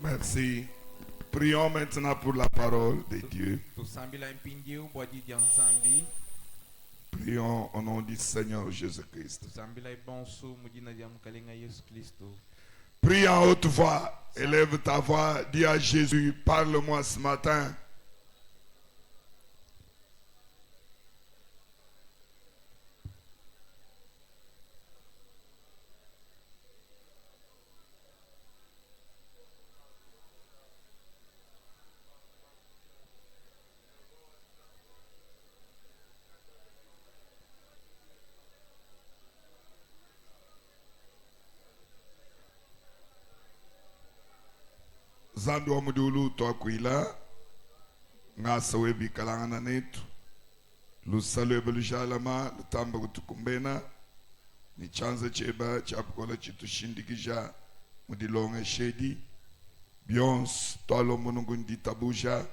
Merci. Prions maintenant pour la parole de Dieu. Prions au nom du Seigneur Jésus-Christ. Prie en haute voix, élève ta voix, dis à Jésus, parle-moi ce matin. Zambi wa mudulu toakuila ngasa webi kalangana netu lusalo ebelushalama lutamba kutukumbena ni chanza cheba chapukola chitushindikisha mudilonge shedi bions tolo munungu nditabuja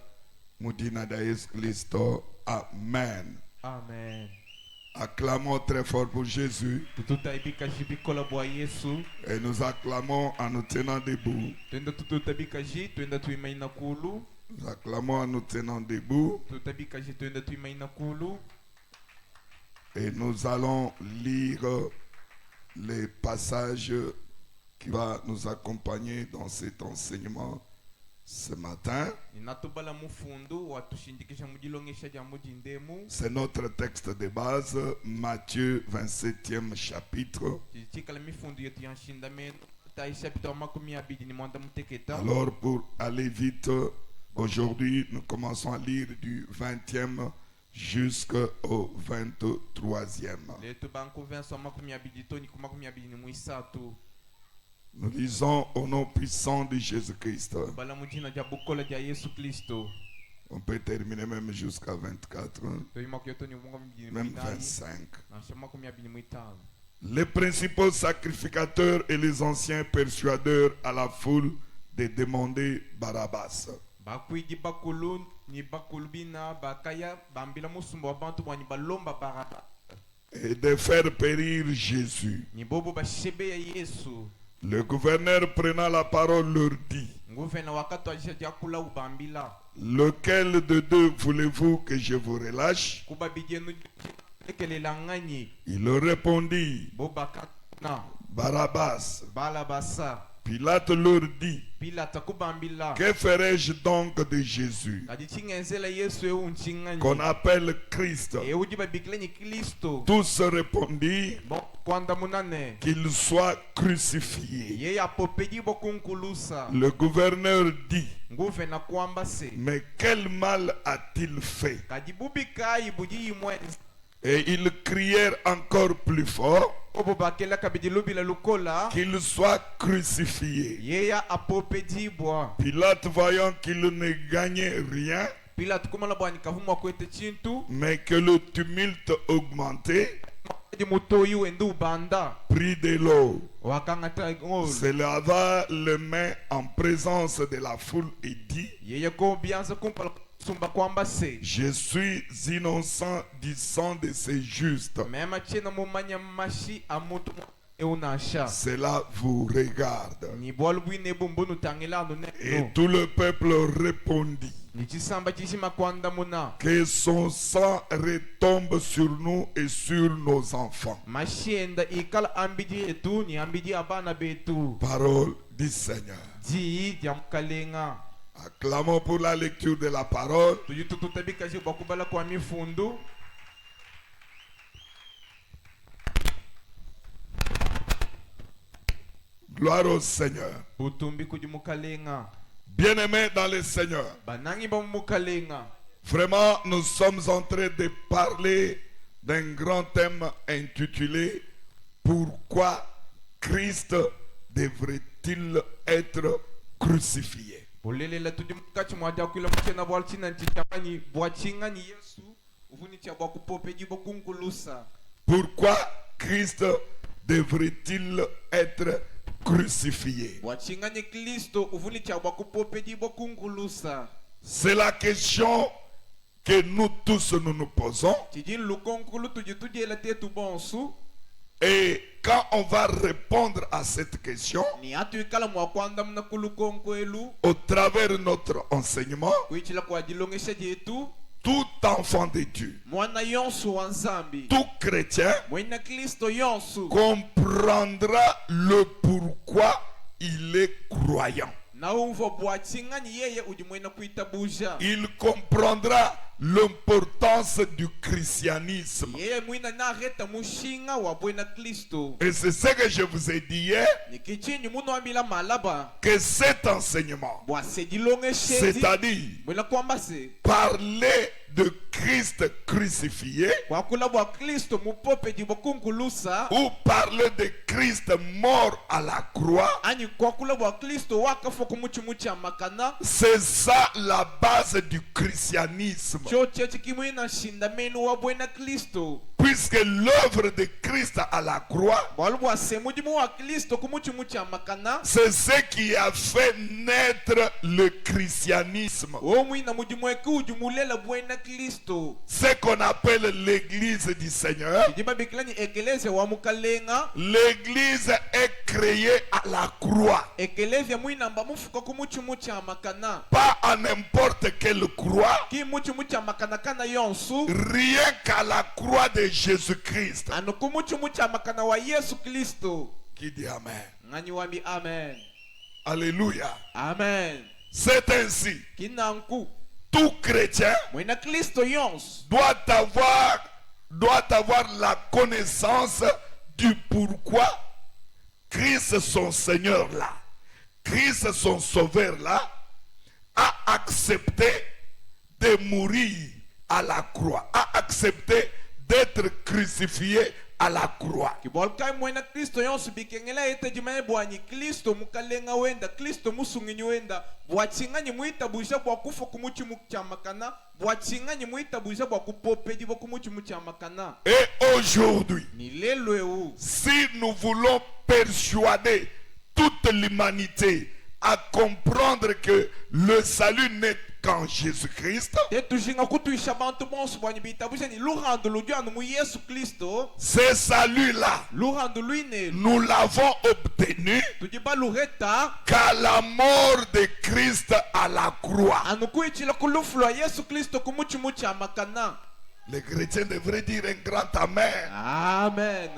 mudina da Yesu Kristo. Amen. Amen. Acclamons très fort pour Jésus. Et nous acclamons en nous tenant debout. Nous acclamons en nous tenant debout. Et nous allons lire les passages qui vont nous accompagner dans cet enseignement ce matin. C'est notre texte de base, Matthieu 27e chapitre. Alors pour aller vite, aujourd'hui nous commençons à lire du 20e jusqu'au 23e. Nous lisons au nom puissant de Jésus-Christ. On peut terminer même jusqu'à 24, même 25. Les principaux sacrificateurs et les anciens persuadeurs à la foule de demander Barabbas et de faire périr Jésus. Le gouverneur prenant la parole leur dit: lequel de deux voulez-vous que je vous relâche? Il leur répondit: Barabbas. Pilate leur dit: que ferai-je donc de Jésus, qu'on appelle Christ? Tous répondirent qu'il soit crucifié. Le gouverneur dit: mais quel mal a-t-il fait? Et ils crièrent encore plus fort qu'il soit crucifié. Pilate, voyant qu'il ne gagnait rien, mais que le tumulte augmentait, prit de l'eau, se lava les mains en présence de la foule et dit: je suis innocent du sang de ces justes. Cela vous regarde. Et tout le peuple répondit: que son sang retombe sur nous et sur nos enfants. Parole du Seigneur. Acclamons pour la lecture de la parole. Gloire au Seigneur. Bien-aimés dans le Seigneur, vraiment nous sommes en train de parler d'un grand thème intitulé: pourquoi Christ devrait-il être crucifié? Pourquoi Christ devrait-il être crucifié? C'est la question que nous tous nous posons. Et quand on va répondre à cette question, ni atu ikala mwakwanda mnakulukonko elu au travers de notre enseignement, kuichila kwa jilongesha jetu tout enfant de Dieu, mwana yonsu wa nzambi tout chrétien mwena Kristo yonsu comprendra le pourquoi il est croyant. na umvo bwachingani yeye uji mwena kuitabuja Il comprendra l'importance du christianisme. yeye mwina na reta mushinga wa bwena Kristo Et c'est ce que je vous ai dit hier, nikichinyi muno ambila malaba que cet enseignement, bwasejilongeshe c'est-à-dire mwena kwamba se parler de Christ crucifié, kwa kula bwa Kristo mupope jibokunkulusa ou parler de Christ mort à la croix, ani kwa kula bwa Kristo wakafa kumuchumucha makana c'est ça la base du christianisme. cho chechi kimwina shindamenu wa bwena Kristo Puisque l'œuvre de Christ à la croix, bwalubwa semujimu wa Kristo kumuchumucha makana c'est ce qui a fait naître le christianisme. o mwina mujimu eki ujumulela bwena Kristo Ce qu'on appelle l'église du Seigneur. jiba bikilani ekeleze wa mukalenga L'église est créée à la croix. ekeleze mwina mba mufuka kumuchumucha makana Pas à n'importe quelle croix. ki muchumucha makana kana yonsu Rien qu'à la croix de Jésus-Christ. ano kumuchumucha makana wa Yesu Kristo Qui dit Amen. ngani wambi amen Alléluia. amen C'est ainsi. kinanku Tout chrétien mwina Kristo yonsu doit avoir la connaissance du pourquoi Christ son Seigneur là, Christ son Sauveur là, a accepté de mourir à la croix, a accepté d'être crucifié à la croix. kibolkai mwena Kristo yonsu bikengela ete jimaye bwanyi Kristo mukalenga wenda Kristo musunginyi wenda bwachingani muita buja bwa kufa kumuchimu cha makana bwachingani muita buja bwa kupopeji bwa kumuchimu cha makana Et aujourd'hui, ni lelo eu si nous voulons persuader toute l'humanité à comprendre que le salut n'est qu'en Jésus-Christ, te tujinga kutuisha bantu bonsu bwanyi bitabuja ni luhando lujanu mu Yesu Kristo ce salut-là, luhando luine nous l'avons obtenu tujiba luheta qu'à la mort de Christ à la croix. anukuichila kulufulwa Yesu Kristo kumuchimu cha makana. Les chrétiens devraient dire un grand Amen. Amen.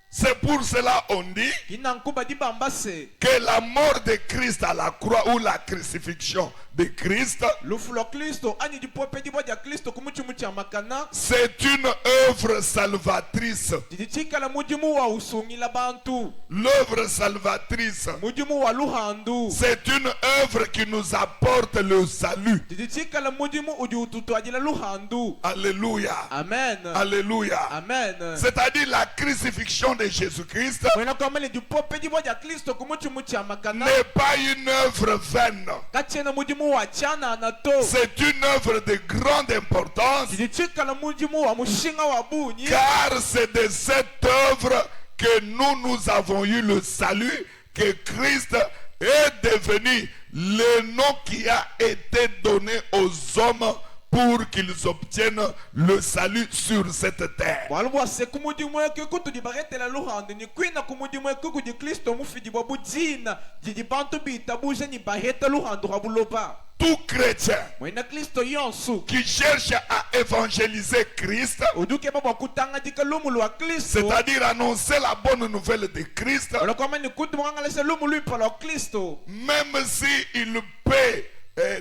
C'est pour cela on dit Kinankuba di bambase que la mort de Christ à la croix ou la crucifixion de Christ, lufulo Kristo ani di pope di boja Kristo kumuchumucha makana c'est une œuvre salvatrice. didichika la mujimu wa usungi la bantu L'œuvre salvatrice, mujimu wa luhandu c'est une œuvre qui nous apporte le salut. didichika la mujimu uji ututuaji la luhandu. Alléluia. Amen. Alléluia. Amen. C'est-à-dire la crucifixion de Jésus-Christ Mwena kamele di pope di boja Kristo kumuchumucha makana n'est pas une œuvre vaine. kachena mujimu wa chana anato C'est une œuvre de grande importance, didichika la mujimu wa mushinga wa bunyi car c'est de cette œuvre que nous avons eu le salut, que Christ est devenu le nom qui a été donné aux hommes pour qu'ils obtiennent le salut sur cette terre. walubwa se kumudimu eke kutu baretela luhande ni kwina kumudimu eke kudi Kristo mufidi bwa bujina jidi bantu bitabuje ni baheta luhande rabuloba. Tout chrétien Mwena Kristo yonsu qui cherche à évangéliser Christ, uduke baba kutanga dika lumulu wa Kristo c'est-à-dire annoncer la bonne nouvelle de Christ, olokoma ni kutu mwangalese lumulu ipala Kristo même si il peut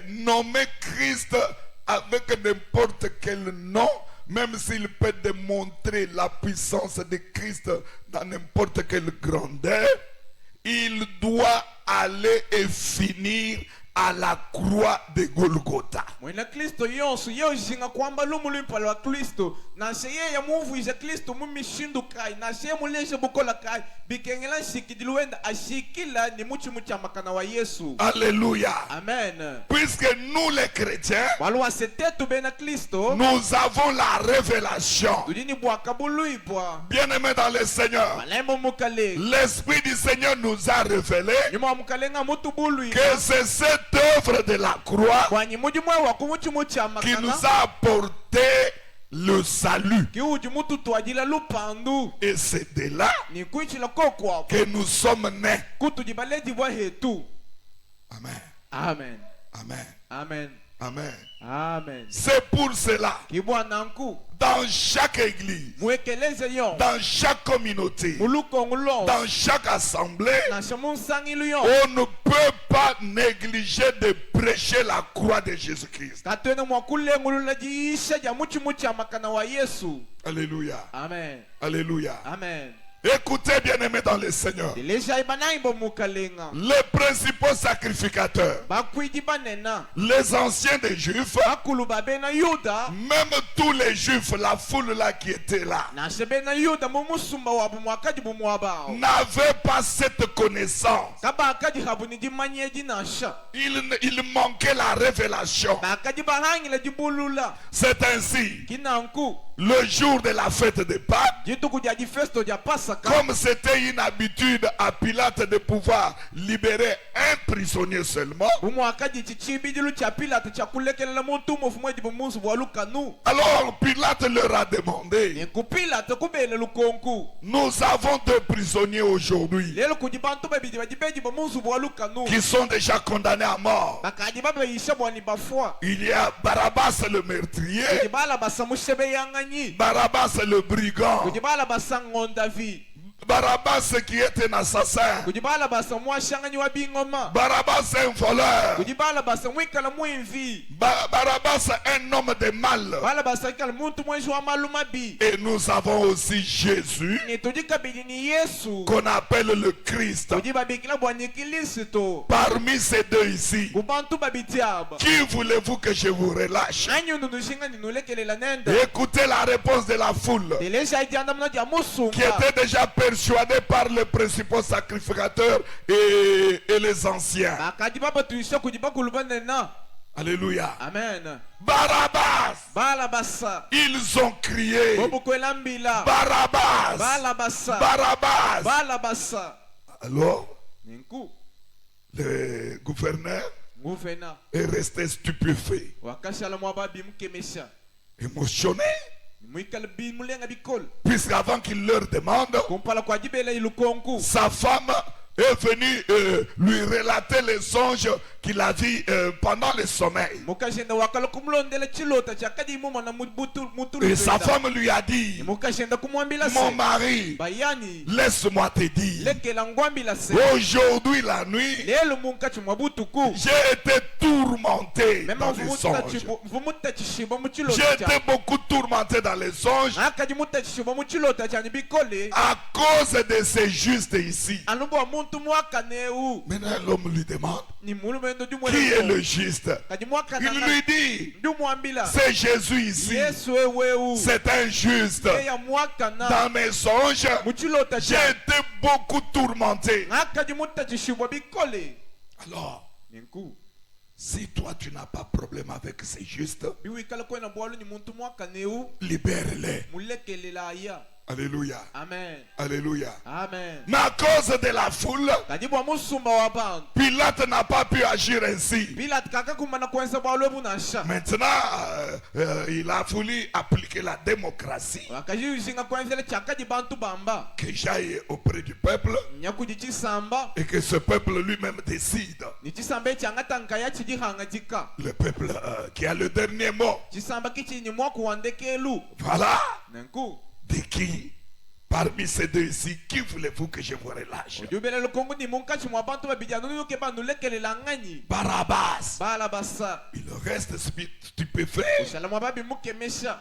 nommer Christ avec n'importe quel nom, même s'il peut démontrer la puissance de Christ dans n'importe quelle grandeur, il doit aller et finir à la croix de Golgotha. Mwena Kristo yonsu yeo jinga kwamba lumulu ipala wa Kristo na sheye ya muvu ija Kristo mumishindu kai na sheye muleje bukola kai bikengela shikidiluenda ashikila ni mucha makana wa Yesu. Alléluia. Amen. Puisque nous les chrétiens, Walwa setetu bena Kristo nous avons la révélation. tudini bwa kabulu ibwa Bien-aimés dans le Seigneur, malembo mukale l'Esprit du Seigneur nous a révélé nyuma mukalenga mutu bulu que c'est cette œuvre de la croix kwa nyimuji mwa wa kumuchi mucha qui nous makana a apporté le salut. kiuji mutu twadila lupandu Et c'est de là ni kuichila kokwa que nous sommes nés. kutujibaledi bwa hetu. Amen. Amen. Amen. Amen. Amen. Amen. C'est pour cela, Kibwana nku dans chaque église, mwekeleze yon dans chaque communauté, mulukongulon dans chaque assemblée, na shamunsangilu yon on ne peut pas négliger de prêcher la croix de Jésus-Christ. katwene mwakulengulula jiisha ja muchi amakana wa Yesu. Alléluia. Amen. Alléluia. Amen. Écoutez, bien-aimés dans le Seigneur, Deleja ibanaibo mukalenga les principaux sacrificateurs, bakwiji banena les anciens des Juifs, bakulu babena Yuda même tous les Juifs, la foule là qui était là, na shebena Yuda mumusumba wabu mwakaji bumwabao n'avaient pas cette connaissance. kabakaji habuni jimanyeji nasha Il manquait la révélation. bakaji bahangila jibulula C'est ainsi, kinanku le jour de la fête de Pâques, jituku ja jifesto ja Pasaka comme c'était une habitude à Pilate de pouvoir libérer un prisonnier seulement, bumwakaji chichibidilu cha Pilate cha kulekelela muntu mufumweji bumusu bwalukanu alors Pilate leur a demandé, ni ku Pilate kubele lukonku nous avons deux prisonniers aujourd'hui lelo kujibantu babidi bajibeji bumusu bwalukanu qui sont déjà condamnés à mort. bakaji babeisha bwani bafwa Il y a Barabbas le meurtrier, kujibala basa mushebe yanganyi Barabbas le brigand, kujibala basa ngondavi Barabbas qui est un assassin, kujibala basa mwashanganyi wa bingoma Barabbas un voleur, kujibala basa mwikala mwinvi Barabbas un homme de mal. bala basa ikala muntu mwenji wa malumabi Et nous avons aussi Jésus ni tujikabili ni Yesu qu'on appelle le Christ. kujibabikila bwani Kristo Parmi ces deux ici, kubantu babitiaba qui voulez-vous que je vous relâche? nanyundu nushinga ninulekelela nenda Écoutez la réponse de la foule delesha ijanda mna ja qui musunga était déjà persuadée par les principaux sacrificateurs et les anciens. bakaji baba tuisha kujibakulu banena. Alléluia. Amen. Barabbas, Bala basa ils ont crié. bobu kwelambila Barabbas, bala basa Barabbas. bala basa Alors, ninku le gouverneur nguvena est resté stupéfait, wakashala mwaba bimkemesha émotionné, mwikala bimulenga bikol puisqu'avant qu'il leur demande, kumpala kwa jibela ilukonku sa femme est venue lui relater les songes qu'il a vus pendant le sommeil. mukashenda wakala kumlondela chilota chakadi muma na mutu Et sa femme lui a dit, mukashenda kumwambila mon se mari, bayani laisse-moi te dire, lekela ngwambila se aujourd'hui la nuit, lelo munkachi mwabutuku j'ai été tourmenté mema dans les songes. mvumuta chishiba J'ai muchilota été beaucoup tourmenté dans les songes akaji muta chishiba muchilota chani bikole à cause de ces justes ici. anubo muntu mwakaneu Maintenant l'homme lui demande, ni mulumendo qui est le juste? kaji Il mwakana lui dit, ndumwambila c'est Jésus ici. Yesu eweu C'est un juste. eya mwakana Dans mes songes, muchilota j'ai cha été beaucoup tourmenté. akaji muta chishiba bikole Alors, ninku si toi tu n'as pas de problème avec ces justes, biwikala kwena bwalu ni muntu mwakaneu libère-les. mulekelela aya. Alléluia. Amen. Alléluia. Amen. Mais à cause de la foule, kaji bwa musumba wa bantu Pilate n'a pas pu agir ainsi. Pilate kaka kumana kwenza bwalu ebunasha Maintenant, il a voulu appliquer la démocratie. wakaji ushinga kwenzele chakaji bantu bamba Que j'aille auprès du peuple nyakuji chisamba et que ce peuple lui-même décide. ni chisamba echangata nkaya chijihanga chika Le peuple qui a le dernier mot. chisamba kichini mwakuwandekelu Voilà. nenku De qui? Parmi ces deux ici, qui voulez-vous que je vous relâche? ujubele lukongu ni munkachi mwa bantu babijanu nuke bantu lekelela nganyi Barabbas. bala basa Il reste stupéfait. ushala mwa babi mukemesha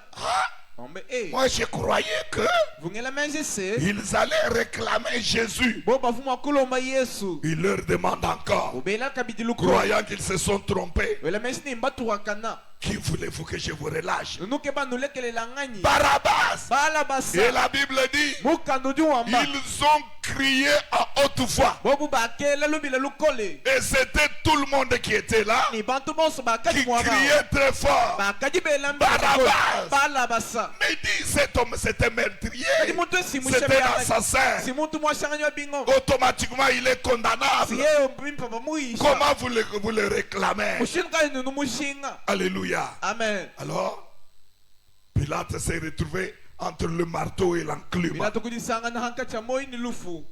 ombe Moi, je croyais que vungela menje se ils allaient réclamer Jésus. bo bavuma kulomba Yesu Il leur demande encore, ubela kabidi luko croyant qu'ils se sont trompés. wela menje ni mbatu wakana Qui voulez-vous que je vous relâche? nuke bantu lekelela nganyi Barabbas. bala Et basa la Bible dit, mukando juwamba ils ont crié à haute voix. bobu bakela lubila lukole Et c'était tout le monde qui était là, ni bantu bonso qui bakaji mwaba criait très fort. bakaji belambi Barabbas. bala basa Mais dit, cet homme, c'était meurtrier. kadi muntu simu C'était un assassin. si muntu mwashanganywa bingo Automatiquement, il est condamnable. si yeye mpimpa bamuisha Comment vous le réclamez? mushinga nunu mushinga Alléluia. amen Alors, Pilate s'est retrouvé entre le marteau et l'enclume. Pilato kujisanga na hankacha moi ni lufu.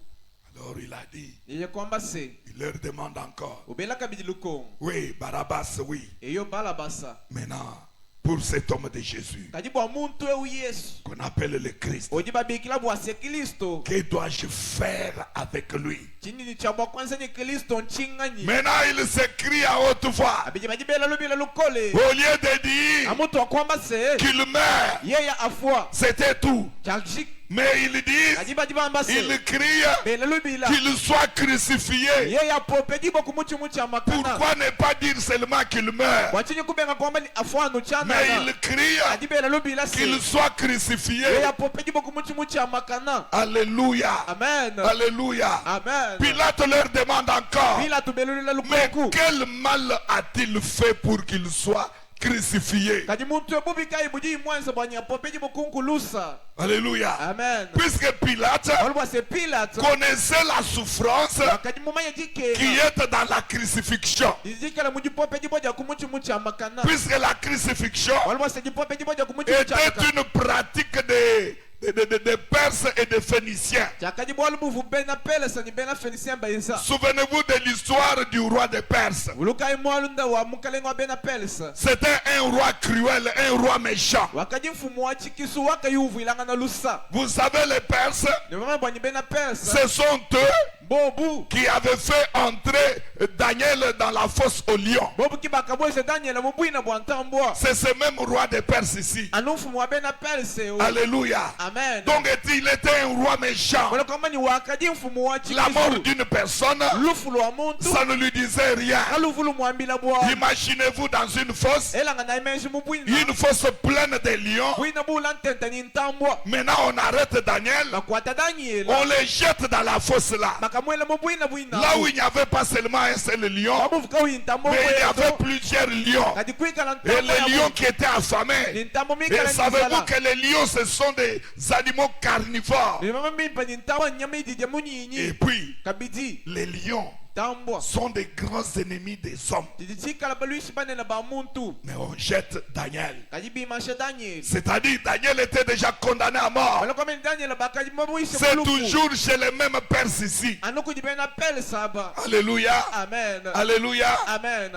Alors il a dit, Yeye kwamba se il leur demande encore. ubela kabidi lukong. Oui, Barabbas, oui. Eyo balabasa. Maintenant, pour cet homme de Jésus, Kajibu wa muntu e Yesu. qu'on appelle le Christ, Ojiba bikila bwa se Kristo. que dois-je faire avec lui? Chini ni chabwa kwanza ni Kristo nchingani. Maintenant, il s'écrie à haute voix. Abije majibela lubila lukole. Au lieu de dire Amutu wa kwamba se qu'il meurt, yeye afua. c'était tout. Chakshik. Mais il dit, Kajiba jibamba se. il crie Bela lubila. qu'il soit crucifié. Yeye apope jibo kumuchi mucha makana. Pourquoi ne pas dire seulement qu'il meurt? Wachini kubenga kwamba ni afua nuchana. Mais il crie Ajibela lubila se. qu'il soit Yeye crucifié. apope jibo kumuchi mucha makana. Alléluia. Amen. Alléluia. Amen. Pilate leur demande encore, Bila tubelulila mais lukuku. quel mal a-t-il fait pour qu'il soit crucifié? Kadi muntu ebubi kai buji mwanza bwanya popeji bukunku lusa. Alléluia. Amen. Puisque Pilate Walwa se Pilate. connaissait la souffrance Kadi mumanya jike. qui est dans la crucifixion. Izika la muji popeji boja kumuchi mucha makana. Puisque la crucifixion Walwa se jipopeji boja kumuchi mucha était makana. une pratique des Perses et des Phéniciens. Chakadi bwalu buvu bena pele sani bena Phénicien baisa. Souvenez-vous de l'histoire du roi des Perses. Ulukai mwalunda wa mukalengo bena pelsa. C'était un roi cruel, un roi méchant. Wakaji mfumu wa chikisu waka yuvu ilanga na lusa. Vous savez, les Perses, Ne mama bwanyi bena pelsa. ce sont eux Bobu. qui avaient fait entrer Daniel dans la fosse au lion. Bobu kibaka boise Daniel mubuina bwantambwa. C'est ce même roi des Perses ici. Anu mfumu wa bena pelsa. Alléluia. Amen. Donc il était un roi méchant. Wala kama ni wakaji mfumu wa La mort chikisu. d'une personne, Lufulu wa muntu. ça ne lui disait rien. Kalufulu mwambila bwa. Imaginez-vous dans une fosse, Elanga na imenshi mubuina. une fosse pleine de lions. Buina bula ntenta ni ntambwa. Maintenant on arrête Daniel, Bakwata Daniel. on les jette dans la fosse là. Bakamwela mubuina buina. Là où il n'y avait pas seulement un seul lion, Bamuvuka uyintambo mais il y avait weto. plusieurs lions. Kadi kwikala Et ntambo les ya lions qui étaient affamés. Ni ntambo Et mikala ni savez-vous sala. que les lions, ce sont des animaux carnivores. Ni mama mimpa ni ntambo nyama idija Et munyinyi. puis, Kabidi. les lions Tambwa. sont des grands ennemis des hommes. Tidikala baluishi bane na ba muntu. Mais on jette Daniel. Kadi bimasha Daniel. C'est-à-dire, Daniel était déjà condamné à mort. Wala kama ni Daniel bakaji mabuishi C'est muluku. toujours chez les mêmes Perses ici. Anuku jibena pele saba. Alléluia. Amen. Alléluia. Amen.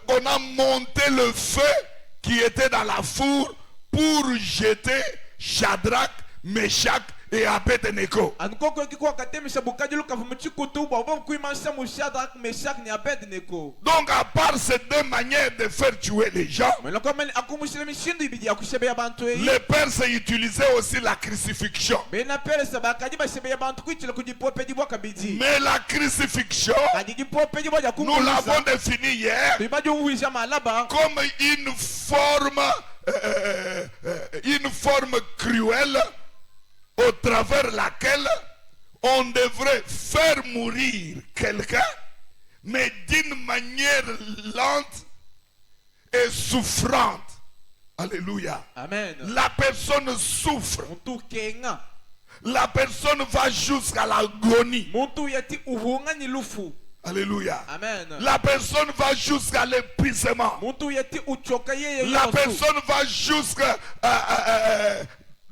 On a monté le feu qui était dans la four pour jeter Shadrach, Meshach et Abednego. Ankoko kiko akatemisha bukaji lukavu mchikutu bwa obo kuimansha Shadrach, Meshach ni Abednego. Donc à part ces deux manières de faire tuer les gens, Mwela kama akumushile mishindu ibidi ya kushebe ya bantu eyi. les Perses utilisaient aussi la crucifixion. Bena pele saba kaji bashebe ya bantu kuichile kujipope jibwa kabidi. Mais la crucifixion, Kaji jipope jibwa ya nous l'avons kumuliza. définie hier Tuibaji uwisha malaba. comme une forme cruelle au travers laquelle on devrait faire mourir quelqu'un, mais d'une manière lente et souffrante. Alléluia. Amen. La personne souffre. Muntu kenga. La personne va jusqu'à l'agonie. Muntu yati uhunga ni lufu. Alléluia. Amen. La personne va jusqu'à l'épuisement. Muntu yati uchoka yeye La yosu. personne va jusqu'à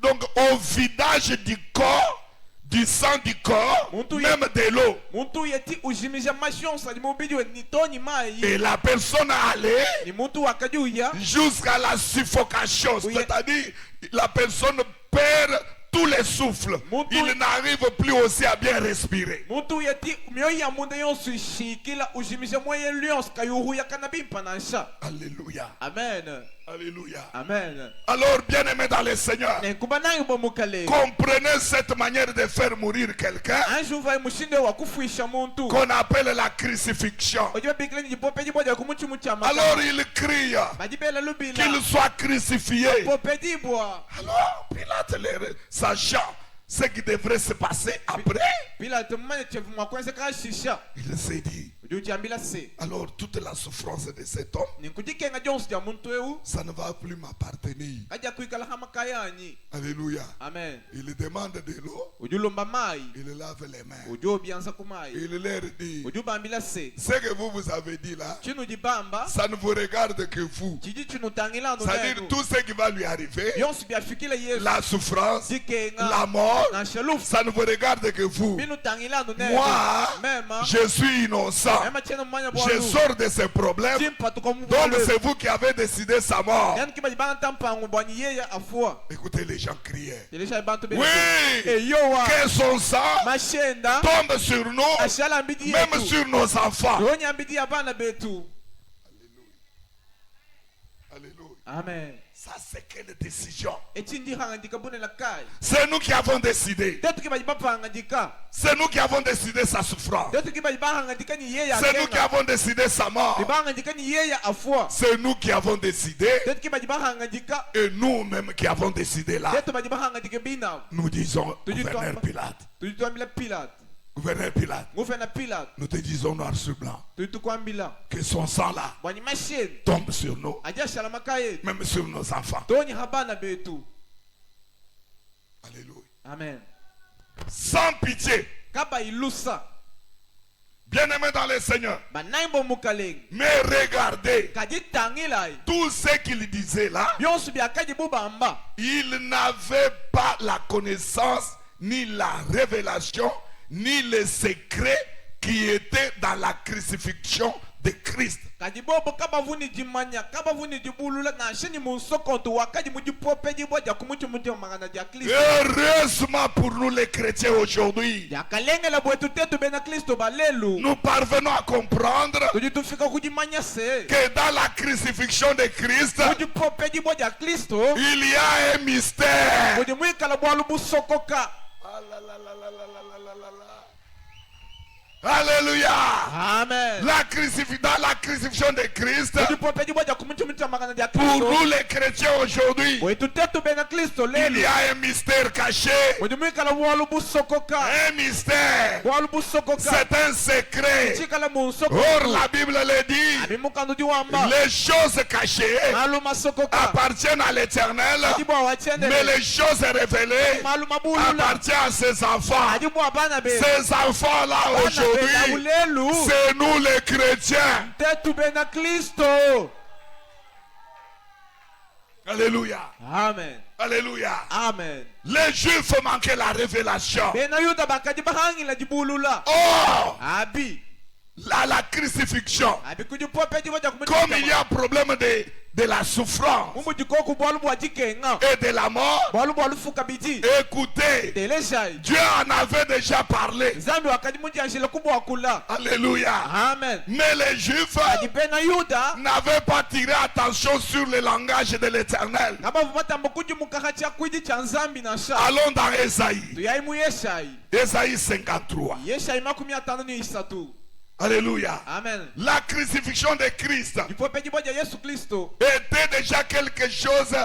donc au vidage du corps, du sang du corps, même de l'eau. Muntu yati ujimisha mashonsa ni mubidi we nitoni mai. Et la personne allait Ni muntu wakajuya. jusqu'à la suffocation. Oui. C'est-à-dire, la personne perd tous les souffles. Il n'arrive plus aussi à bien respirer. Muntu yati mioyo ya munde yonsu ishikila ujimisha moye lions kayuhu ya kanabi panansha. Alléluia. Amen. Alléluia. Amen. Alors, bien-aimés dans le Seigneur, Nekubanangi bomukale. comprenez cette manière de faire mourir quelqu'un Anju vai mushinde wa kufuisha muntu. qu'on appelle la crucifixion. Ojiba bikile jipope jibo ya kumuchi muchama. Alors il crie Majibela lubila. qu'il soit crucifié. Pope jibwa. Alors Pilate, sachant ce qui devrait se passer après, Pilate mmane chefu mwakwense kashisha. il s'est dit, ujuchambila se alors toute la souffrance de cet homme, ninkujikenga jonsi ja muntu eu ça ne va plus m'appartenir. aja kuikala hamakayani. Alléluia. Amen. Il demande de l'eau, Ujulomba mai il lave les mains. ujobianza kumai Il leur dit, ujubambila se ce que vous avez dit là, chinu jibamba ça ne vous regarde que vous. chiji chinu tangilando C'est-à-dire nenu tout ce qui va lui arriver, yonsi byafikile yesu la souffrance, jikenga la mort, na shalufu ça ne vous regarde que vous. binu tangilando nenu Moi, mema je suis innocent. mema chena mmanya Je bwalu sors de ces problèmes. chimpa Donc tukomubwalu c'est vous qui avez décidé sa mort. yani kiba jibanga tampangu bwanyi yeye afua Écoutez, les gens criaient. ilisha bantu be Oui, eyowa que son sang mashenda tombe sur nous, ashala mbidi même yetu sur nos enfants. ronya mbidi ya bana betu. Alléluia. Amen. Ça, c'est quelle décision? Echindi hangandika bune la kai C'est nous qui avons décidé. tetu kiba jibapa hangandika C'est nous qui avons décidé sa souffrance. tetu kiba jibanga hangandika ni yeye C'est nous qui akenga avons décidé sa mort. jibanga hangandika ni yeye afua C'est nous qui avons décidé. tetu kiba jibanga hangandika Et nous-mêmes qui avons décidé là. tetu bajibanga hangandika bina Nous disons, Tu dis toi, gouverneur Pilate. tujitwambila Pilate Gouverneur Pilate. ngufe na Pilate Nous te disons noir sur blanc. tuitukwambila Que son sang là bwanyi masheni tombe sur nous. aja shalama kayetu Même sur nos enfants. toni habana betu. Alléluia. Amen. Sans pitié. Kaba ilusa Bien-aimés dans le Seigneur. banaimbo mukaleng Mais regardez. kajitangilai Tout ce qu'il disait là. byonso byakaji bubamba Il n'avait pas la connaissance, ni la révélation, ni le secret qui était dans la crucifixion de Christ. kajibobo kaba vuni jimanya kaba vuni jibulula na shini musokonto wakaji mujipope jibwaja kumuchi magana ja Kristo. Heureusement pour nous les chrétiens aujourd'hui, Yakalengela bwetu tetu bena Kristo balelu nous parvenons à comprendre tujitufika kujimanya se que dans la crucifixion de Christ, mujipope jibwaja Kristo il y a un mystère. mujimwikala bwalu busokoka. Alléluia. Amen. Dans la crucifixion de Christ, mujipope jibwaja kumuchi magana ja pour Kristo nous les chrétiens aujourd'hui, bwetu tetu bena Kristo il lelu y a un mystère caché. mujimwikala bwalu busokoka Un mystère. bwalu busokoka C'est un secret. chikala munsoko Or, la Bible le dit, abimukando jiwamba les choses cachées malu masokoka appartiennent à l'Éternel, ajibwa wachende mais les choses révélées malu mabulula appartiennent à ses enfants. ajibwa bana be Ces enfants-là aujourd'hui, ulelu c'est nous les chrétiens. tetu bena Kristo. Alléluia. Amen. Alléluia. Amen. Les Juifs manquaient la révélation. Bena yuda bakaji bahangila jibulula Or, abi la crucifixion, abi kujipope jiboja comme il y a un problème de la souffrance mumbu jikoku bwalu bwa jikenga et de la mort, bwalu bwalu fuka biji écoutez, teleshai Dieu en avait déjà parlé. zambi wakaji munjanshile kubwa kula. Alléluia. Amen. Mais les Juifs Ajibena yuda n'avaient pas tiré attention sur le langage de l'Éternel. kaba vumatambo kuji mukaha cha kwiji cha nzambi na sha Allons dans Ésaïe. tuyaimu yeshai Ésaïe 53. yeshai 53. Alléluia. Amen. La crucifixion de Christ Jipope jiboja Yesu Kristo était déjà quelque chose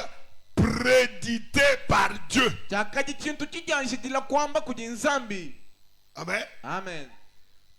prédité par Dieu. chakaji chintu chijanshitila kwamba kuji nzambi. Amen. Amen.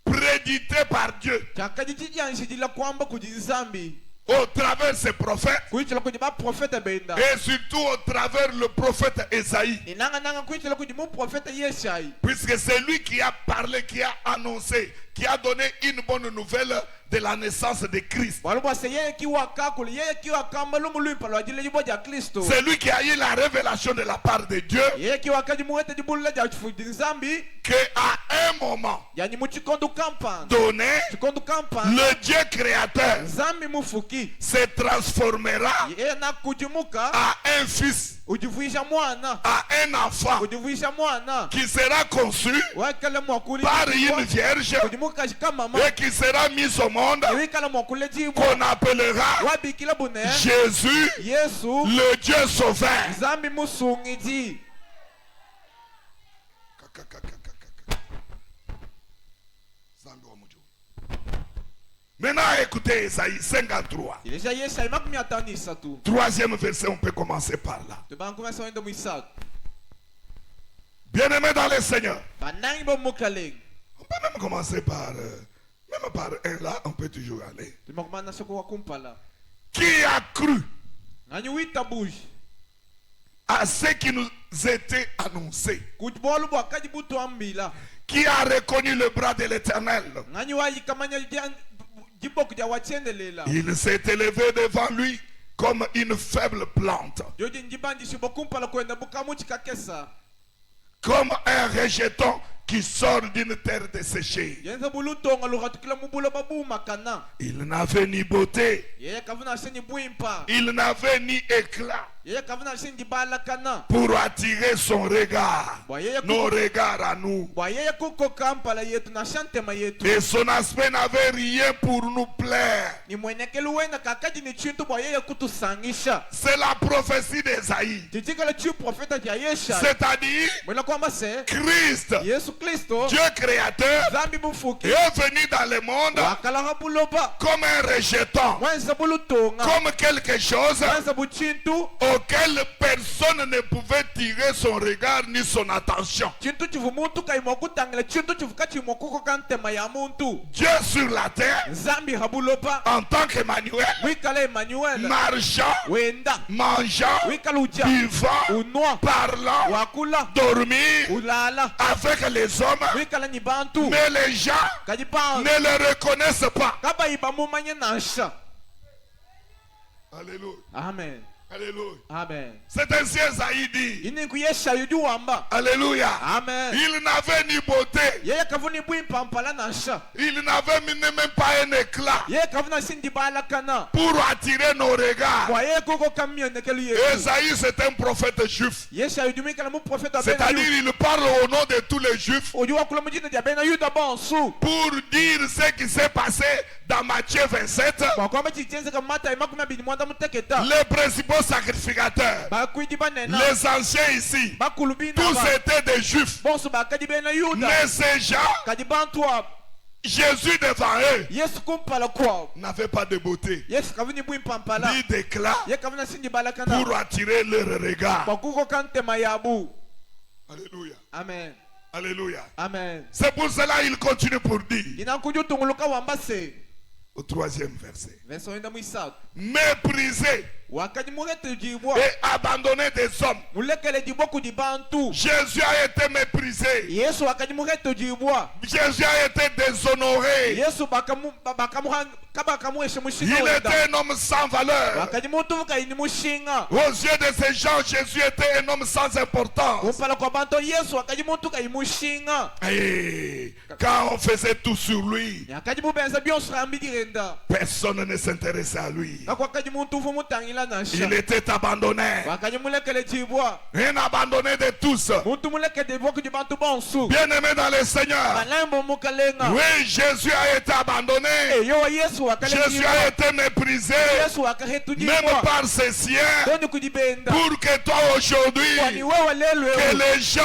Prédité par Dieu chakaji chijanshitila kwamba kuji nzambi au travers de ses prophètes kuichila kuji ba profeta benda et surtout au travers le prophète Ésaïe. inanga kuichila kuji mu profeta Yeshai Puisque c'est lui qui a parlé, qui a annoncé, qui a donné une bonne nouvelle de la naissance de Christ. walubwa se yeye kiwa kakuli yeye kiwa kamba lumuluipa lwa jile jiboja Kristo C'est lui qui a eu la révélation de la part de Dieu yeye kiwa kaji muwete jibulula ja chifuji nzambi qu'à un moment yani mu chikondo kampan donné, chikondo kampan le Dieu créateur nzambi mufuki se transformera yeye nakujimuka à un fils, ujivuisha mwana à un enfant ujivuisha mwana qui sera conçu wakala mwakuli par une vierge ujimuka kama mama et qui sera mis au monde, wikala mwakule jibwa qu'on appellera wabikila bune Jésus, Yesu le Dieu sauveur. nzambi musungiji. Maintenant, écoutez Isaïe 53. Ilesha Yeshai 53. Troisième verset, on peut commencer par là. Tubankumesa wende mwisatu. Bien-aimés dans le Seigneur, Banangi bo mukaleng. on peut même commencer par même va par un là, on peut toujours aller. Timokmana soko wakumpala. Qui a cru Ngani wita bush. à ce qui nous était annoncé? Kutbolu bwakaji butu ambila. Qui a reconnu le bras de l'Éternel? Ngani wa yikamanya jibok ja wachendelela. Il s'est élevé devant lui comme une faible plante, Jodi njibandi shibokumpala kwenda bukamuchi kakesa. comme un rejeton qui sort d'une terre desséchée. Yenza bulutonga lugatukila mubula babu makana. Il n'avait ni beauté, Yeye kavuna seni buimpa. il n'avait ni éclat Yeye kavuna seni balakana. pour attirer son regard, Bwa yeye nos kuko regards à nous. Bwa yeye kuko kampala yetu na shantema yetu. Et son aspect n'avait rien pour nous plaire. Ni mwenekele wena kakaji ni chintu bwa yeye kutusangisha. C'est la prophétie d'Ésaïe. Titikala chu profeta ya Yesha. C'est-à-dire, Mwela kwamba se Christ, Yesu Kristo Dieu créateur, zambi bufuki est venu dans le monde wakala buloba comme un rejeton, mwenza bulutonga comme quelque chose mwenza buchintu auquel personne ne pouvait tirer son regard ni son attention. chintu chivu muntu kaimwa kutangela chintu chivu kachimwa kuko kantema ya muntu Dieu sur la terre, zambi habuloba en tant qu'Emmanuel, wikala Emmanuel marchant, wenda mangeant, wikala uja vivant, unwa parlant, wakula dormir ulala avec les hommes, wikala ni bantu mais les gens kajipanza ne le reconnaissent pas. kaba iba mumanye nasha. Alléluia. Amen. Alléluia. Amen. C'est ainsi Esaïe dit. Ini kuyesha yujuwamba. Alléluia. Amen. Il n'avait ni beauté. Yeye kavuni bwimpampala nasha. Il n'avait même pas un éclat Yeye kavuna sindi balakana. pour attirer nos regards. Kwa yeye koko kamio nekelu yesu. Esaïe, c'est un prophète juif. Yesha yudumika la mu profeta bena C'est-à-dire, yu. il parle au nom de tous les juifs Ujua kula mujina dia bena yu da bonsu. pour dire ce qui s'est passé dans Matthieu 27. Kwa kwamba chitenze kama mata imakumi abini mwanda muteketa. Les principaux sacrificateurs, Bakuidi banena. les anciens ici, Bakulubina tous ba. étaient des juifs. Bonsu bakadi bena yuda. Mais ces gens, Kadibantu wa. Jésus devant eux, Yesu kumpala kwao. n'avait pas de beauté Yesu kavuni bwimpampala. ni d'éclat Ye kavuna sindi balakana. pour attirer leur regard. Kwa kuko kantema yabu. Alléluia. Amen. Alléluia. Amen. C'est pour cela il continue pour dire Inakuju tunguluka wambase. au 3e verset. Verso enda muisatu. Méprisé Wakati murete jibwa. et abandonné des hommes. Mulekele jibwa kujibantu. Jésus a été méprisé. Yesu wakati murete jibwa. Jésus a été déshonoré. Yesu bakamuheshe Il mushinga wenda. était un homme sans valeur. Wakati mutu kaini mushinga. Aux yeux de ces gens, Jésus était un homme sans importance. Kumpala kwa banto Yesu wakati mutu kai mushinga. Et quand on faisait tout sur lui, Yakati bubenza byonso rambidirenda. personne ne s'intéressait à lui. Wakati mutu fu mutangila nasha. Il était abandonné. Wakati mulekele jibwa. Un abandonné de tous. Mutu mulekele jibwa kujibantu bonsu. Bien-aimé dans le Seigneur. Malembo mukalenga. Oui, Jésus a été abandonné. Yo Yesu wakale Jésus a été méprisé, Yesu wakahetu même jibwa. par ses siens, Doni kujibenda. pour que toi aujourd'hui, Kwani wewe lelo que les gens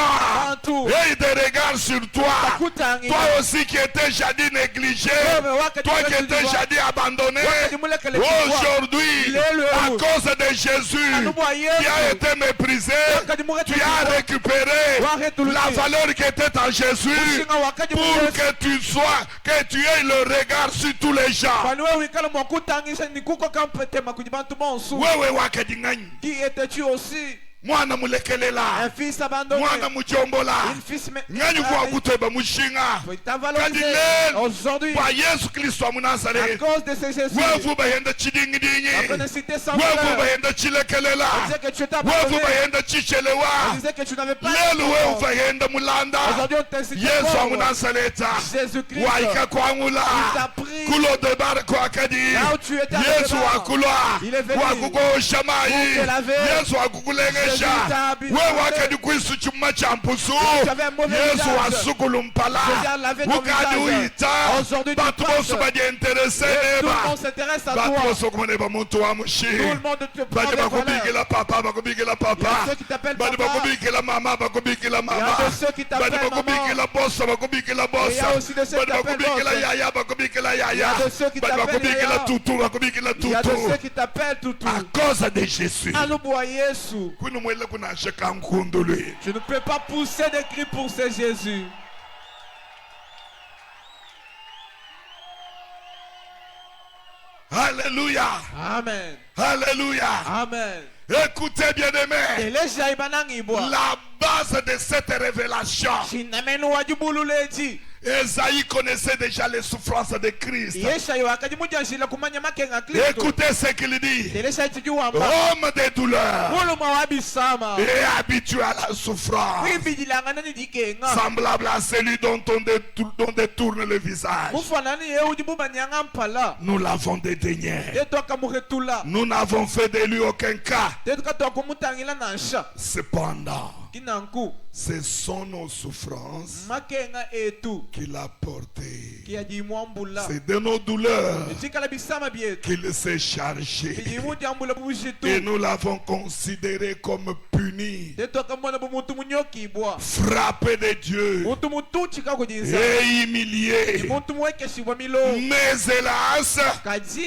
Bantu. aient des regards sur toi. Bakutangi. Toi aussi qui étais jadis négligé, Wewe wakati toi qui mulekele étais jibwa. jadis abandonné, Wakati mulekele jibwa. aujourd'hui, Lelo. à cause de Jésus, Anubwa Yesu. qui a été méprisé, Wakati mulekele tu as jibwa. récupéré Wahetu la luti. valeur qui était en Jésus Mushinga wakati pour Yesu. que tu sois, que tu aies le regard sur tous les gens. Kwani wewe wikala mwakutangisa ni kuko kampetema kujibantu bonsu. Wewe wakadingani, Qui était-tu aussi? mwana mulekelela, Un fils abandonné. mwana mujombola, Une fils ngani kwa kuteba mushinga. t'a valorisé. Kadilel, Aujourd'hui, kwa Yesu Kristo wa à Munazareti, cause de ces Jésus, wewe bahenda chidingidingi, après ne citer sans wewe valeur, bahenda chilekelela, on disait que tu étais wewe abandonné. bahenda On chichelewa, disait que tu n'avais pas lelo wewe de bahenda mulanda. Aujourd'hui, on t'incite Yesu wa encore. Munazareti, Jésus-Christ, waika kwangula, il t'a pris kulo debar kwa kadi, là où tu étais à Yesu Lodebar. wakulwa, Il est venu wakukosha pour mai, te laver. Yesu wakukulengesha, Jésus t'a habillé. wewe wakadi kwisu chuma cha mpusu, Tu avais un mauvais Yesu visage. wasukulu mpala, Jésus a lavé ton ukadi visage. uita, Aujourd'hui, tu batu passes. bosu badiinterese Tout le neba, monde s'intéresse à batu toi. bosu kumneba muntu wa mushi, Tout le monde te prend badi des valeurs. bakubikila papa, bakubikila Il y a papa, ceux qui t'appellent badi papa. bakubikila mama, bakubikila Il y mama, a de ceux qui t'appellent badi bakubikila bossa, bakubikila Et il y bossa, a aussi de ceux qui badi t'appellent bakubikila boss. yaya, bakubikila Il y yaya, a de ceux qui badi t'appellent bakubikila yaya. tutu, bakubikila Il y a de tutu. ceux qui t'appellent Toutou. À cause de Jésus. Alubwa Yesu. Kuno mwele kuna sheka nkundu lui. Je ne peux pas pousser des cris pour ce Jésus. Alléluia. Amen. Alléluia. Amen. Écoutez, bien-aimés, Eleza ibanangibwa. la base de cette révélation. Shinamenu wajibululeji. Esaïe connaissait déjà les souffrances de Christ. Yeshayo akajimujanshila kumanya makenga Kristo. Écoutez ce qu'il dit. Eleza ichijuwamba. Homme de douleur Muluma wabisama. et habitué à la souffrance, Kwibijilangana ni dikenga. semblable à celui dont on détourne le visage. Mufanani yeujibumanyanga mpala. Nous l'avons dédaigné. Tetu akamuhetula. Nous n'avons fait de lui aucun cas. Tetu katoa kumutangila nansha. Cependant, Kinanku. ce sont nos souffrances Makenga etu. qu'il a portées. Kiyajimwambula. C'est de nos douleurs Chikala bisama bietu. qu'il s'est chargé. Kijimujambula bubushitu. Et nous l'avons considéré comme puni, Tetu akamona bumutu munyokibwa. frappé de Dieu Muntu mutu chika kujinza. et humilié. Muntu mwekeshibwa milo. Mais hélas, Kaji.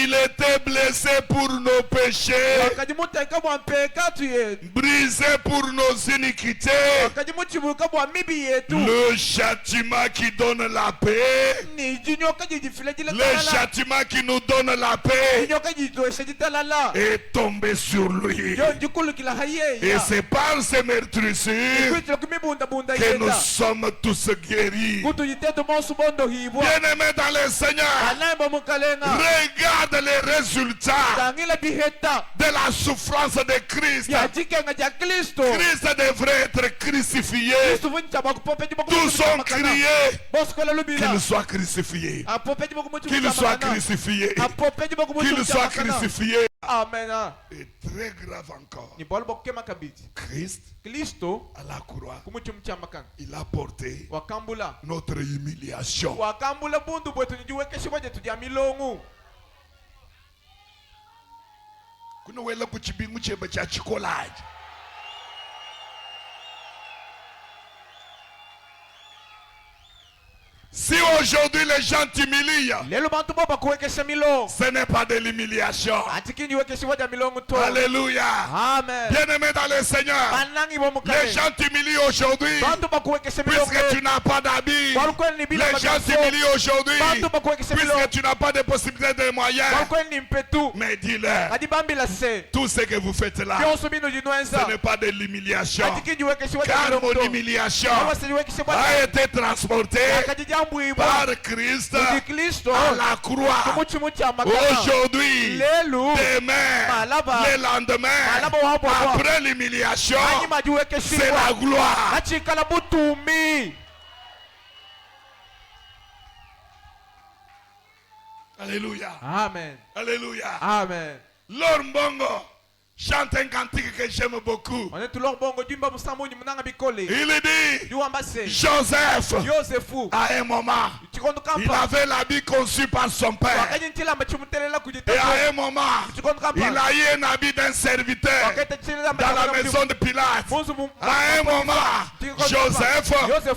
il était blessé pour nos péchés, Wakajimuteka bwa mpeka tuye. brisé pour nos iniquités. Wakajimuchibuka bwa mibi yetu. Le châtiment qui donne la paix, Ni jinyoka jijifile jile le talala. châtiment qui nous donne la paix Jinyoka jitweshe jitalala. est tombé sur lui. Yo njukulu kila haye. Et c'est par ces meurtrissures Kuitila kumibunda bunda que nous yenda. sommes tous guéris. Kutu jitetu monsu bondo hibwa. Bien-aimés dans le Seigneur, Anaimba mukalenga. regarde les résultats Tangila biheta. de la souffrance de Christ. Ya jikenga ja Kristo. Christ devrait être crucifié. Kristo vuncha bakupope jibaku. Tous ont crié Boskola lubila. qu'il soit crucifié. Apope jibaku muchu. Qu'il soit crucifié. Apope jibaku muchu. Qu'il soit crucifié. Amen. Et très grave encore, Ni bolo bokema kabiti. Christ Kristo à la croix, kumuchu mchamakanga. il a porté Wakambula. notre humiliation. Wakambula bundu bwetu nijiwekeshibwa jetu ja milongu. Kuno wela kuchibingu chebe cha chikolaji. Si aujourd'hui les gens t'humilient, Lelo bantu boba kuwekesha milongo. ce n'est pas de l'humiliation. Atiki niwekeshibwa ja milongu to. Alléluia. Amen. Bien-aimé dans le Seigneur, Banangi bo les mukale. gens t'humilient aujourd'hui Bantu ba kuwekesha milongo. puisque tu n'as pas d'habit. Walukweni ni bila Les gens magaso. t'humilient aujourd'hui Bantu ba kuwekesha milongo. puisque tu n'as pas de possibilité de moyens. Walukweni ni mpetu. Mais dis-leur, Adibambila se. tout ce que vous faites là, Byoso bino ce jinwenza. n'est pas de l'humiliation. Atiki niwekeshibwa ja Car milongo mon to. humiliation Awase niwekeshibwa a ja. été transportée Akajijambwibwa. par Christ Ndi Kristo. à la croix. Kumuchu mchamakanga. Aujourd'hui, Lelu. demain, Malaba. le lendemain, Malaba wabwa. après l'humiliation, Anyima c'est jiwekeshibwa. la gloire. Achikala butumi. Alléluia. Amen. Alléluia. Amen. Lord Mbongo chante un cantique que j'aime beaucoup. Wane tulor bongo jimba musamuni munanga bikole. Il dit, Juamba se. Joseph, Yosefu. à un moment, Chikondo il kampa. avait l'habit conçu par son père. Wakati ntila machumutelela Et kujiteka. à un moment, Chikondo kampa. il a eu un habit d'un serviteur Wakati ntila dans la maison de Pilate. Muzu mu. À un moment, Joseph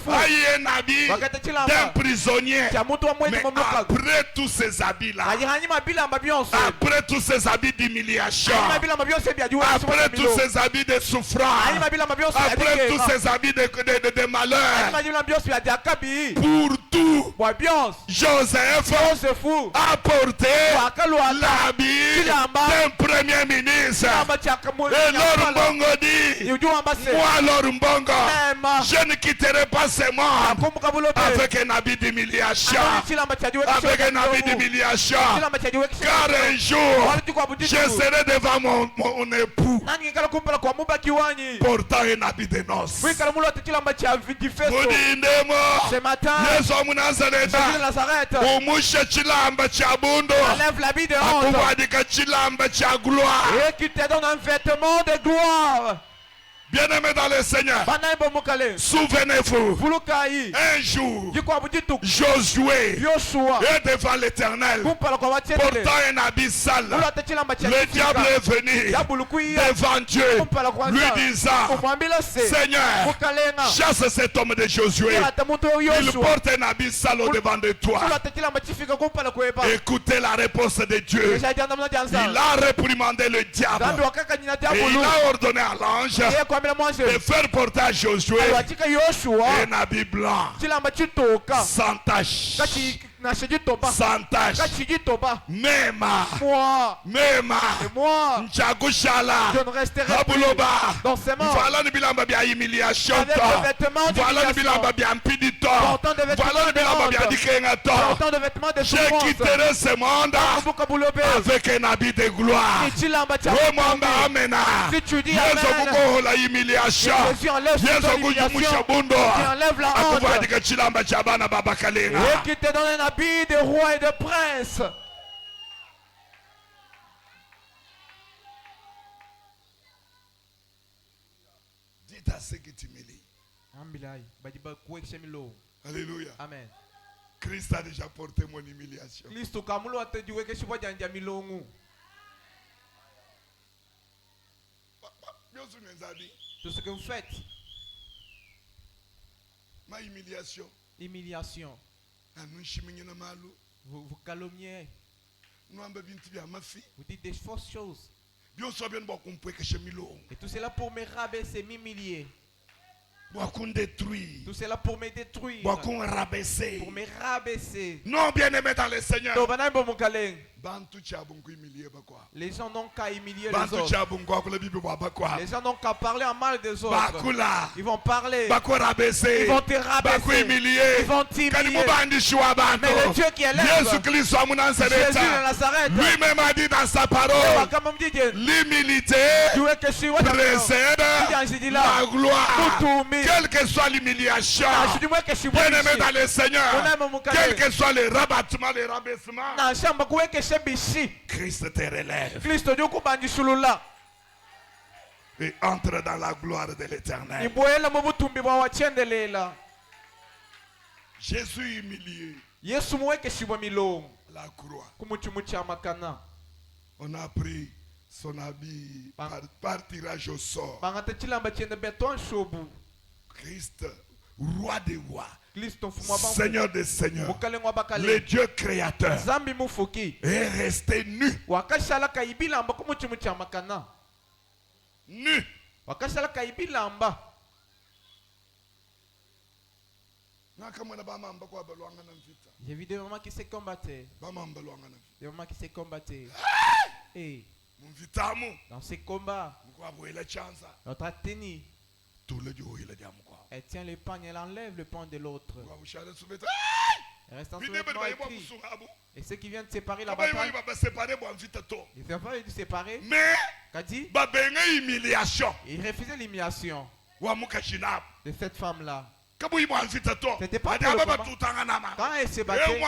a eu un habit d'un prisonnier. Cha mutu wa mwezi Mais mamluka. après tous ces habits-là, Ajihanyima bila mabionso. après tous ces habits d'humiliation, Ajihanyima bila mabionso bya juwa. après tous ces habits de souffrance, Ajihanyima bila mabionso bya après tous dike. ces habits de malheur, Ajihanyima bila mabionso bya jakabi. pour tout, Bwa bionso. Joseph Yosefu. a porté Wakalwa. l'habit Kilamba. d'un premier ministre. Kilamba cha kamuli. Et Lord Mbongo dit, Juamba se. moi Lord Mbongo, Mema. je ne quitterai pas ces morts Kumbuka bulobe. avec un habit d'humiliation. Kilamba cha juwa. Avec un habit d'humiliation. Kilamba cha juwa. Car un jour, Waliti kwa buditu. je serai devant mon époux Nangi kala kumpala kwa mubaki wanyi. portant un habit de noces. Wikala mulo tikilamba cha vidifesto. Mudindemo, Ce matin, Yesu wa Munazareta, Jésus de Nazareth umushe chilamba cha bundo, enlève l'habit de honte akubadika chilamba cha gloire. et qui te donne un vêtement de gloire. Bien-aimés dans le Seigneur, Banaimbo mukale. souvenez-vous, Fulukai. un jour, Jikwa buditu. Josué Yoshua. est devant l'Éternel, Kumpala kwa wachetele. portant un habit sale. Mulo atakilamba cha Le diable est venu Diabulu kuia. devant Dieu, Kumpala kwa lui nza. disant, Kumwambila se. Seigneur, Mukalenga. chasse cet homme de Josué. Kila tamuto Il Yoshua. porte un habit sale au devant de toi. Mulo atakilamba chifika kumpala kweba. Écoutez la réponse de Dieu. Kesha janda mna janza. Il a réprimandé le Zambi diable wakaka nyina et diabulu. il a ordonné à l'ange Yeye kwambila mwanze. de faire porter à Josué Aliwatika Yoshua. un habit blanc Chilamba chitoka. sans tache. Kachi Nashiji toba. sans tache. Kachiji toba. Mema, Moi. mema, Et moi. Nchagushala, Je ne resterai plus Habuloba, dans ces membres. voilà le bilan bia humiliation, Avec le vêtement voilà le bilan d'humiliation. bia mpidito, Portant des vêtements voilà le bilan de bia honte. dikengato. Portant de vêtements de Je souffrance. quitterai ce monde Kubuka bulobe. avec un habit de gloire. Ichilamba cha Oh mon kukombi. amena. Si tu dis Yesu amen. kuko la humiliation. Jésus enlève cette Yesu humiliation. kujumusha bundo. Qui enlève la honte. Akuvadika chilamba cha bana baba kalenga. Et qui te donne un habit de roi et de prince. Dites à ceux qui t'humilient. Ambilai. Badiba kuwekisha milo. Alléluia. Amen. Christ a déjà porté mon humiliation. Kristo kamulo atajiwekesha bwajanja milongu. Yosu Nenzadi, Tout ce que vous faites. ma humiliation. Humiliation. Anunshimenyana malu. Vous calomniez. Nuamba binti bya mafi. Vous dites des fausses choses. Byonso bien bokumpweka shemilo. Et tout cela pour me rabaisser, m'humilier. Bokun détruire. Tout cela pour me détruire. Bokun rabaisser. Pour me rabaisser. Non, bien aimé dans le Seigneur. Tobanai bomukaleng. Bantu chabungu humilier bakwa. Les gens n'ont qu'à humilier les Bantu autres. chabungu akula bibi bakwa. Les gens n'ont qu'à parler en mal des autres. Bakula. Ils vont parler. Bakwa rabaisser. Ils vont te rabaisser. Bakwa humilier. Ils vont t'humilier. Kanimu bandishi wa bantu. Mais le Dieu qui élève. Yesu Christ wa Jésus de Nazareth. Nazareth. Lui-même a dit dans sa parole. L'humilité précède la gloire. Quelle que soit l'humiliation, bien aimé dans le Seigneur, quel que soit le rabattement, le rabaissement, Christ te relève et entre dans la gloire de l'Éternel. Jésus humilié la croix. On a pris son habit par tirage au sort. Christ, roi des rois, Seigneur des seigneurs, le Dieu créateur, est resté nu. Nu. J'ai vu des mamans qui se combattaient. Des mamans qui se combattaient. Et dans ces combats, notre Athénie, elle tient le pain, elle enlève le pain de l'autre. Elle reste en sous-vêtements et crie. Et ceux qui viennent de séparer la bataille, ils ne pas de séparer. Mais Qu'a dit? humiliation Il refusait l'humiliation de cette femme-là. C'était pas pour le combat. Quand elle se battait,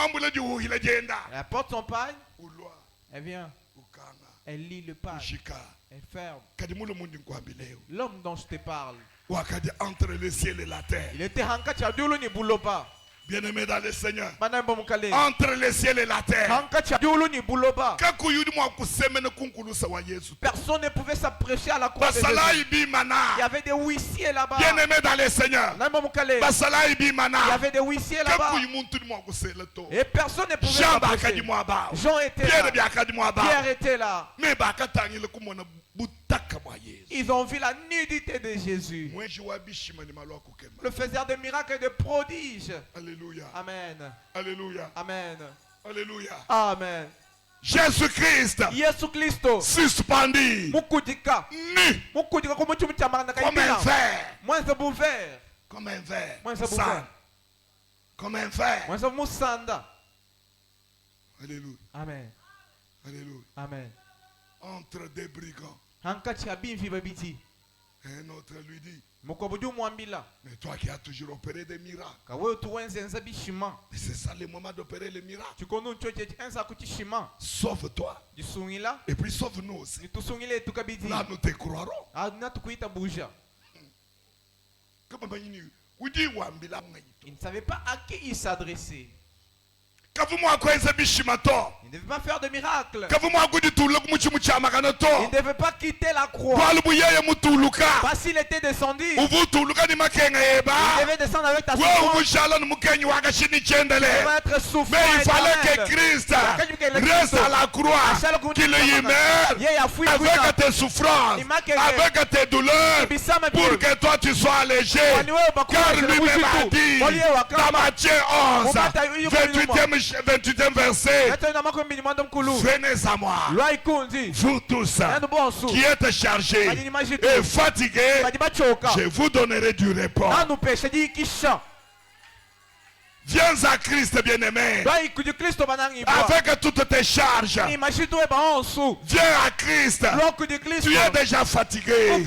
elle apporte son pain, elle vient, elle lit le pain, elle ferme. L'homme dont je te parle, entre le ciel et la terre. il était en kacha diulu ni buloba. Bien-aimé dans le Seigneur, Manambo mukale. entre le ciel et la terre. En kacha diulu ni buloba. Personne ne pouvait s'approcher à la croix de Jésus. Il y avait des huissiers là-bas. Bien-aimé dans le Seigneur, Il y avait des huissiers là-bas. Et personne ne pouvait s'approcher. Jean était là. Pierre était là. Ils ont vu la nudité de Jésus. Le faiseur de miracles et de prodiges. Alléluia. Amen. Alléluia. Amen. Alléluia. Amen. Jésus-Christ suspendu Mukudika. nu Mukudika kumuchumucha marana comme un kaibila. verre. Mwenza buvert. Comme un verre. Mwenza Sang. buvert. Comme un verre. Mwenza musanda. Alléluia. Amen. Alléluia. Amen. Entre deux brigands. Hankati abimvi babiti. Un autre lui dit, Mukobudu mwambila. mais toi qui as toujours opéré des miracles. Kawe tuwenze nza bishima. Et c'est ça le moment d'opérer les miracles. Chikono nchoche enza kuchishima. Sauve-toi. Jisungila. Et puis sauve-nous aussi. Nitusungile tukabiti. Là, nous te croirons. Aduna tukuita buja. Il ne savait pas à qui il s'adressait. Il ne devait pas faire de miracle. Il ne devait pas quitter la croix. Parce qu'il était descendu. Il devait descendre avec ta souffrance. Il devait être souffrant. Mais il fallait que Christ reste à la croix, qu'il y meurt avec tes souffrances, avec tes douleurs, pour que toi tu sois allégé. Car lui-même a dit dans Matthieu 11, 28e verset, venez à moi, vous tous qui êtes chargés et fatigués, je vous donnerai du repos. Viens à Christ, bien-aimé, avec toutes tes charges. Viens à Christ. Tu es déjà fatigué.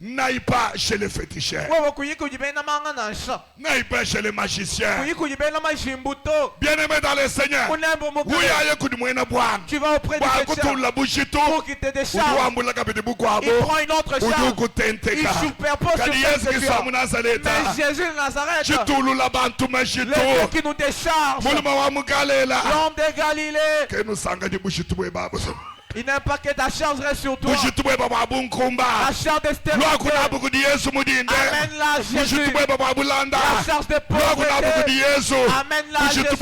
N'aille pas chez les féticheurs. N'aille pas chez les magiciens. Bien-aimé dans le Seigneur, tu vas auprès du médecin pour qu'il te décharge. Il prend une autre charge. Il superpose sur mais Jésus de Nazareth, le qui nous décharge, l'homme de Galilée, il n'aime pas que ta charge reste sur toi. La charge d'Esther. Amène-la Jésus. La charge de pauvreté. Amène-la Jésus. La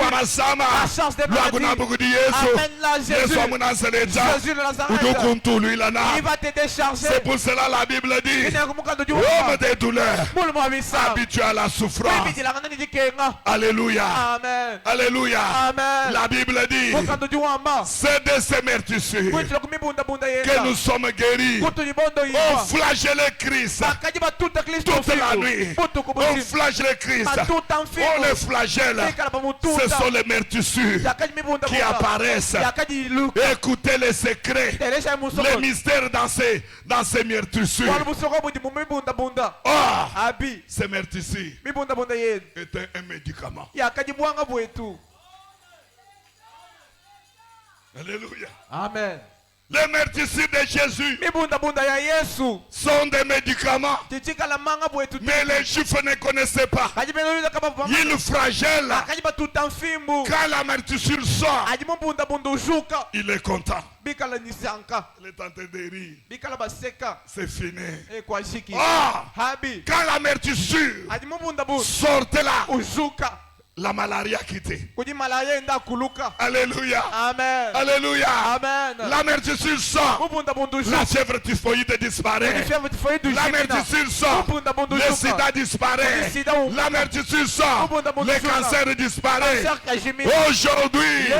charge de maladie. Amène-la Jésus. Jésus de Nazareth. Il va te décharger. C'est pour cela la Bible dit, homme des douleurs, habitué à la souffrance. Alléluia. Amen. Alléluia. Amen. La Bible dit, c'est de ces meurtrissures que nous sommes guéris. On flagelle Christ toute la nuit. On flagelle Christ. On les flagelle. Ce sont les meurtrissures qui apparaissent. Écoutez les secrets, les mystères dans ces meurtrissures. Oh, ces meurtrissures étaient un médicament. Alléluia. Amen. Les meurtrissures de Jésus sont des médicaments, mais les Juifs ne connaissaient pas. Ils flagellent. Quand la meurtrissure sort, il est content. Il est tenté de rire. C'est fini. Quand la meurtrissure sortait là, la malaria quittait. Alléluia. Amen. Alléluia. Amen. La meurtrissure sort. La fièvre typhoïde disparaît. La meurtrissure sort. Le sida disparaît. La meurtrissure sort. Le cancer disparaît. Aujourd'hui,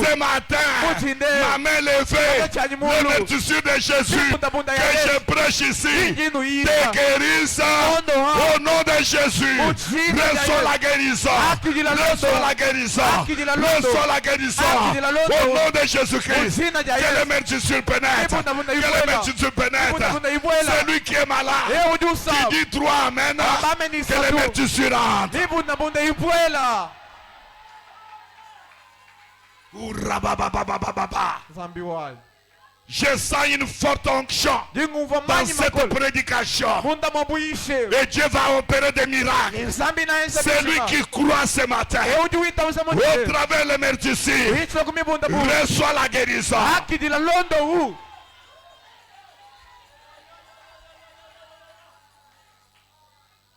ce matin, ma main levée, la meurtrissure de Jésus que je prêche ici, te guérisse au nom de Jésus. Reçois la guérison. Reçois la guérison. Reçois la guérison. Au nom de Jésus-Christ. Que les meurtrissures pénètrent. Que les meurtrissures pénètrent. Celui qui est malade, qui dit 3 amen, que les meurtrissures rentrent. Je sens une forte onction dans cette prédication. Et Dieu va opérer des miracles. Celui qui croit ce matin, au travers les meurtrissures, reçoit la guérison.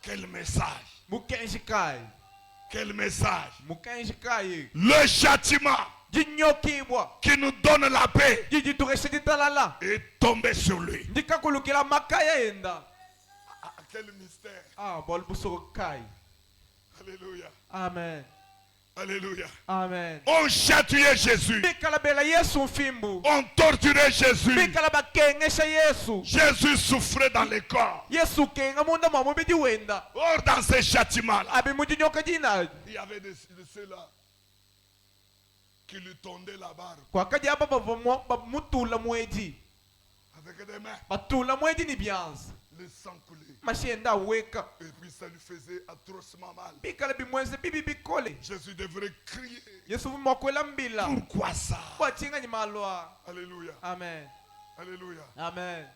Quel message! Quel message! Le châtiment qui nous donne la paix est tombé sur lui. Quel mystère! Alléluia. Amen. Alléluia. Amen. On châtiait Jésus. On torturait Jésus. Jésus souffrait dans le corps. Or, dans ces châtiments-là, il y avait de ceux-là qui lui tondaient la barbe avec des mains. Le sang coulait. Et puis ça lui faisait atrocement mal. Jésus devrait crier. Pourquoi ça? Alléluia. Amen. Alléluia. Amen.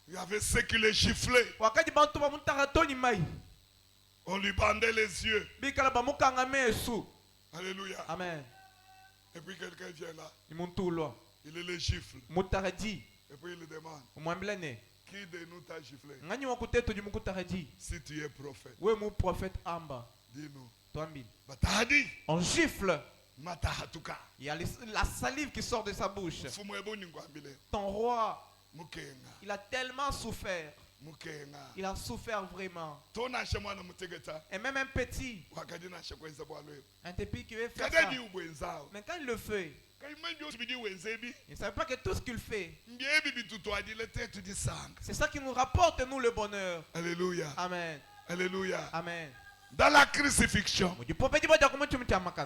Il y avait ceux qui les giflaient. On lui bandait les yeux. Alléluia. Amen. Et puis quelqu'un vient là. Il les gifle. Et puis il demande. Qui de nous t'a giflé? Si tu es prophète, dis-nous. On gifle matahatuka Il y a la salive qui sort de sa bouche. mfumu eboni ngwambile Ton roi, mukenga il a tellement souffert. mukenga Il a souffert vraiment. tonashe mwana mutegeta Et même un petit, wakadi nashe kwenza bwalwe un petit qui veut faire ça. kadedi ubwenzao Mais quand il le fait, kaimanji osibidi wenzebi il ne savait pas que tout ce qu'il fait, mbiebi bitutu adile tetu disanga. c'est ça qui nous rapporte, nous, le bonheur. Alléluia. Amen. Alléluia. Amen. Dans la crucifixion,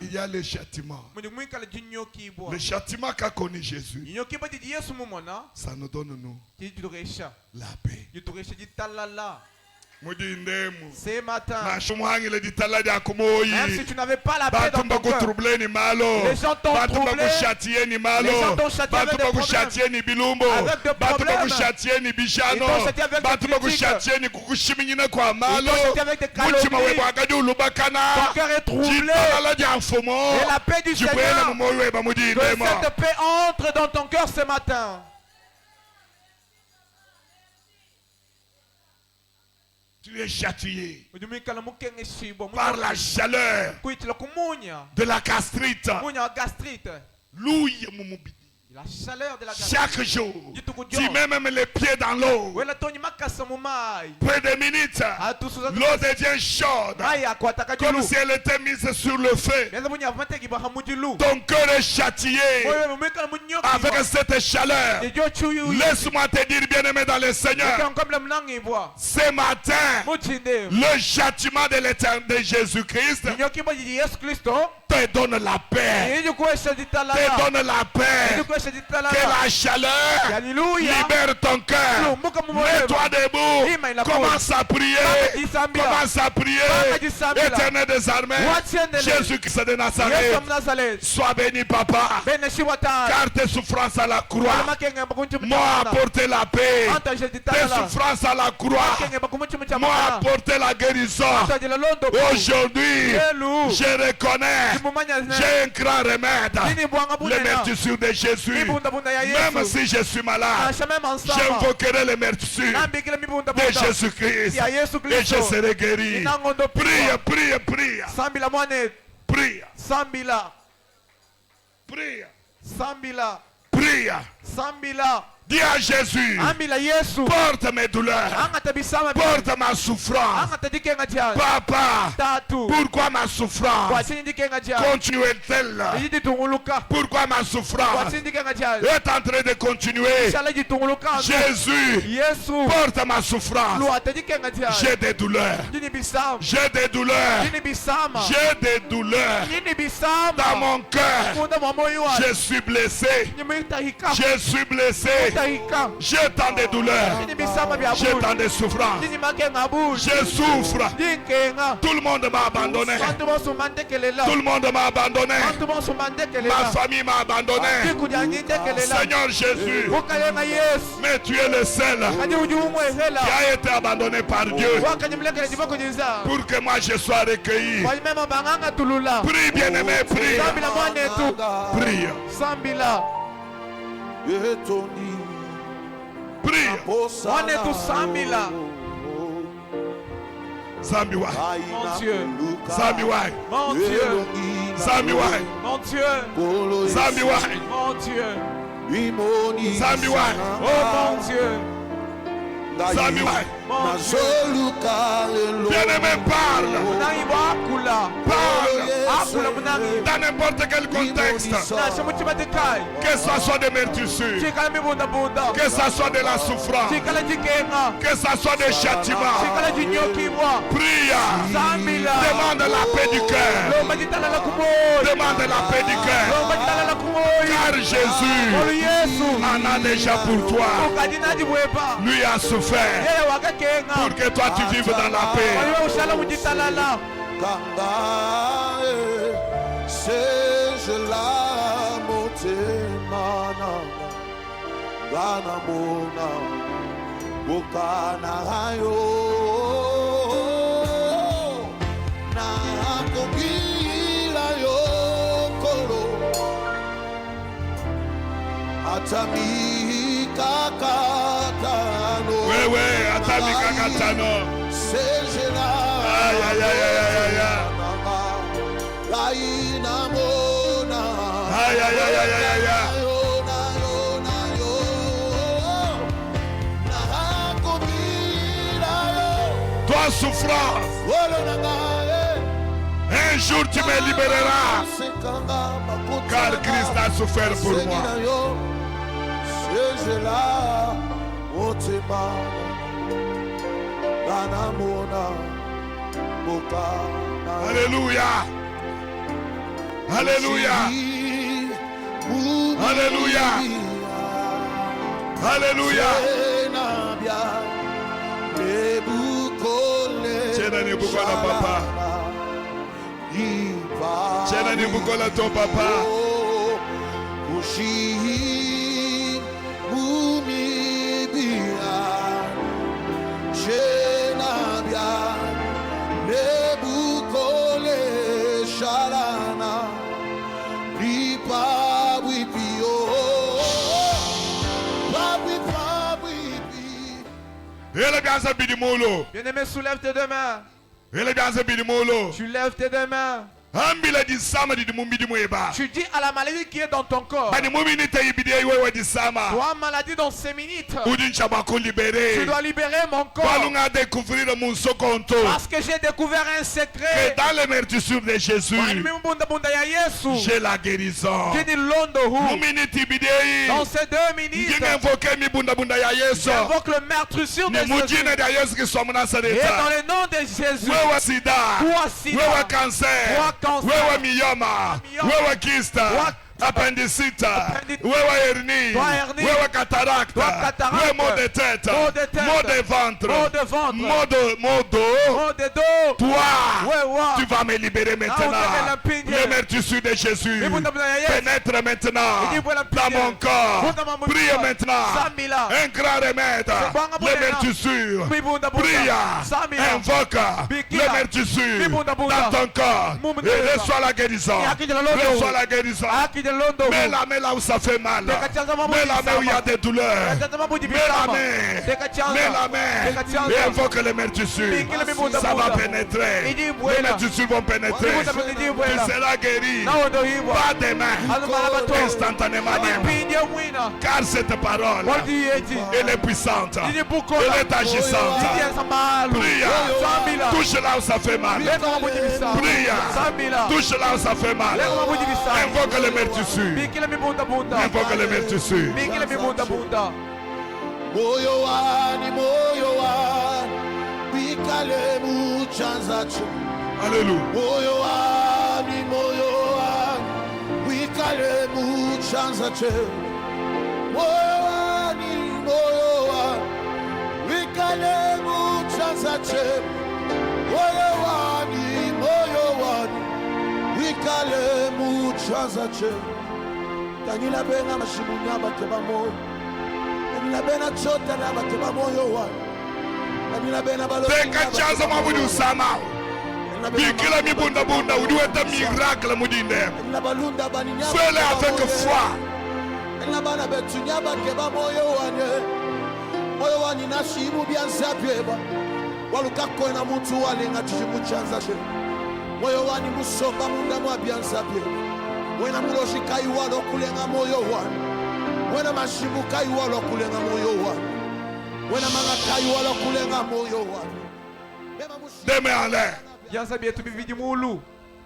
il y a le châtiment. Le châtiment qu'a connu Jésus, ça nous donne nous la paix. Ce matin, même si tu n'avais pas la paix dans ton cœur, les gens t'ont troublé, les gens t'ont châtié avec des problèmes, avec des problèmes, ils t'ont châtié avec des critiques, ils t'ont châtié avec des calomnies, ton cœur est troublé, et la paix du Seigneur, que cette paix entre dans ton cœur ce matin. Tu es châtié par la chaleur de la gastrite. Louille, La chaleur de la chaque jour, tu mets même les pieds dans l'eau. Peu de minutes, l'eau devient chaude, comme si elle était mise sur le feu. Ton cœur est châtié avec cette chaleur. Laisse-moi te dire, bien-aimé dans le Seigneur, ce matin, le châtiment de l'éternel de Jésus-Christ te donne la paix. Te donne la paix. Que la chaleur libère ton cœur. Mets-toi debout. Commence à prier. Commence à prier. Éternel des armées, Jésus-Christ de Nazareth, sois béni, Papa. Car tes souffrances à la croix m'ont apporté la paix. Tes souffrances à la croix m'ont apporté la guérison. Aujourd'hui, je reconnais, j'ai un grand remède. Les meurtrissures de Jésus. Même si je suis malade, j'invoquerai les meurtrissures de Jésus-Christ et je serai guéri. Prie, prie, prie. Prie. Prie. Prie. Dis à Jésus, porte mes douleurs, porte ma souffrance. Papa, pourquoi ma souffrance continue-t-elle? Pourquoi ma souffrance est en train de continuer? Jésus, porte ma souffrance. J'ai des douleurs. J'ai des douleurs. J'ai des douleurs dans mon cœur. Je suis blessé. Je suis blessé. J'ai tant de douleurs. J'ai tant de souffrances. Je souffre. Tout le monde m'a abandonné. Tout le monde m'a abandonné. Ma famille m'a abandonné. Seigneur Jésus, mais tu es le seul qui a été abandonné par Dieu pour que moi je sois recueilli. Prie, bien-aimé, prie. Prie. Prie. Zambi wai. Mon Dieu. Zambi wai. Mon Dieu. Zambi wai. Mon Dieu. Zambi wai. Mon Dieu. Zambi wai. Oh mon Dieu. Zambi wai. Mon Dieu. Bien-aimé, parle. Parle. Dans n'importe quel contexte. Que ça soit des meurtrissures. Que ça soit de la souffrance. Que ça soit des châtiments. Prie. Demande la paix du cœur. Demande la paix du cœur. Car Jésus en a déjà pour toi. Lui a souffert pour que toi tu vives dans la paix. Oui, Atamika Katano. Aïe, aïe, aïe, aïe, aïe. aïe, aïe, aïe, aïe, aïe. Toi, souffrance, un jour tu me libéreras, car Christ a souffert pour moi. Alléluia. Alléluia. Alléluia. Alléluia. Tchena ni bukola papa. Tchena ni bukola ton papa. Bien-aimé, soulève tes deux mains. Tu Tu lèves tes deux mains. Tu dis à la maladie qui est dans ton corps. Toi, maladie dans ces minutes. Tu dois libérer mon corps. Parce que j'ai découvert un secret. Dans les meurtrissures de Jésus, j'ai la guérison. Dans ces 2 minutes, j'invoque le meurtrissure de Jésus. Et dans le nom de Jésus, toi sida, toi cancer, wewe miyoma, wewe kista, appendicite, wewe hernie, wewe cataracte, wewe maux de tête, maux de ventre, maux de dos. Toi, tu vas me libérer maintenant. Le meurtrissure de Jésus pénètre maintenant dans mon corps. Prie maintenant. Un grand remède. Le meurtrissure. Prie. Invoque le meurtrissure dans ton corps. Et reçois la guérison. Reçois la guérison. Mets la main là où ça fait mal. Mets la main où il y a des douleurs. Mets la main. Mets la main. Et invoque le meurtrissure. Ça va pénétrer. Les meurtrissures vont pénétrer. Tu seras guéri. Pas des mains. Instantanément des mains. Car cette parole, elle est puissante. Elle est agissante. Prie. Touche là où ça fait mal. Prie. Touche là où ça fait mal. Invoque le meurtrissure. Invoque le meurtrissure. Moyo wani wikale muchanzacho. Alléluia. Moyo wani wikale muchanzacho. Moyo wani wikale muchanzacho. Moyo wani wikale muchanzacho. Tanyila benga mashimunya bateba moyo. Tekachaza mabudu sama. Bikila mi bunda bunda udiweta miracle mudinde. Fais-le avec foi. Wena mashibuka iwalo kulenga moyo wa. Wena mangaka iwalo kulenga moyo wa. Deux mains en l'air.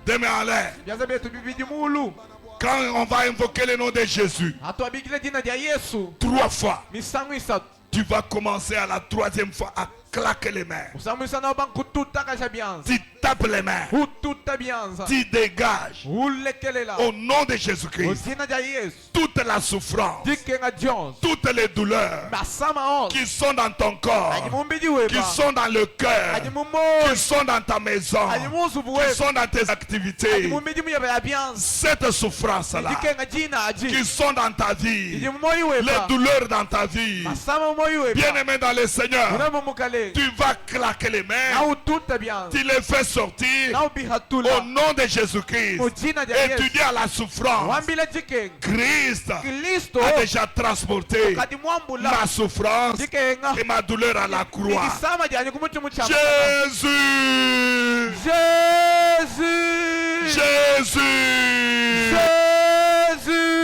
Deux mains en l'air. Quand on va invoquer le nom de Jésus 3 fois, tu vas commencer à la 3e fois à claquer les mains. Tu tapes les mains. Tu dégages au nom de Jésus-Christ toute la souffrance, toutes les douleurs qui sont dans ton corps, qui sont dans le cœur, qui sont dans ta maison, qui sont dans tes activités. Cette souffrance-là qui sont dans ta vie, les douleurs dans ta vie, bien-aimé dans le Seigneur, tu vas claquer les mains, tu les fais sortir au nom de Jésus-Christ. Et tu dis à la souffrance, Christ a déjà transporté ma souffrance et ma douleur à la croix. Jésus, Jésus, Jésus, Jésus.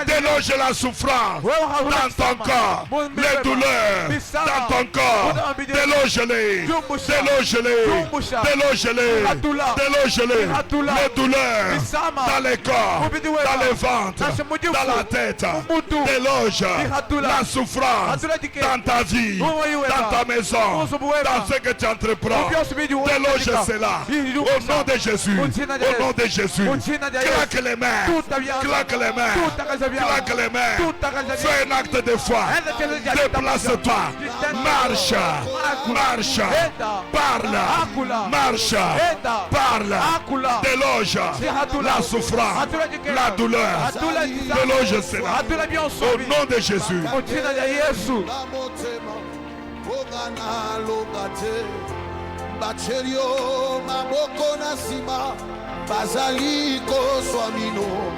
Déloge la souffrance dans ton corps, les douleurs dans ton corps. Déloge-les, déloge-les, déloge-les, déloge-les, les douleurs dans les corps, dans les ventres, dans la tête. Déloge la souffrance dans ta vie, dans ta maison, dans ce que tu entreprends. Déloge cela au nom de Jésus, au nom de Jésus. Claque les mains, claque les mains, claque les mains. Fais un acte de foi. Déplace-toi, marche, marche, parle, marche, parle. Déloge la souffrance, la douleur. Déloge cela au nom de Jésus. Bacherio maboko na sima bazali koswamino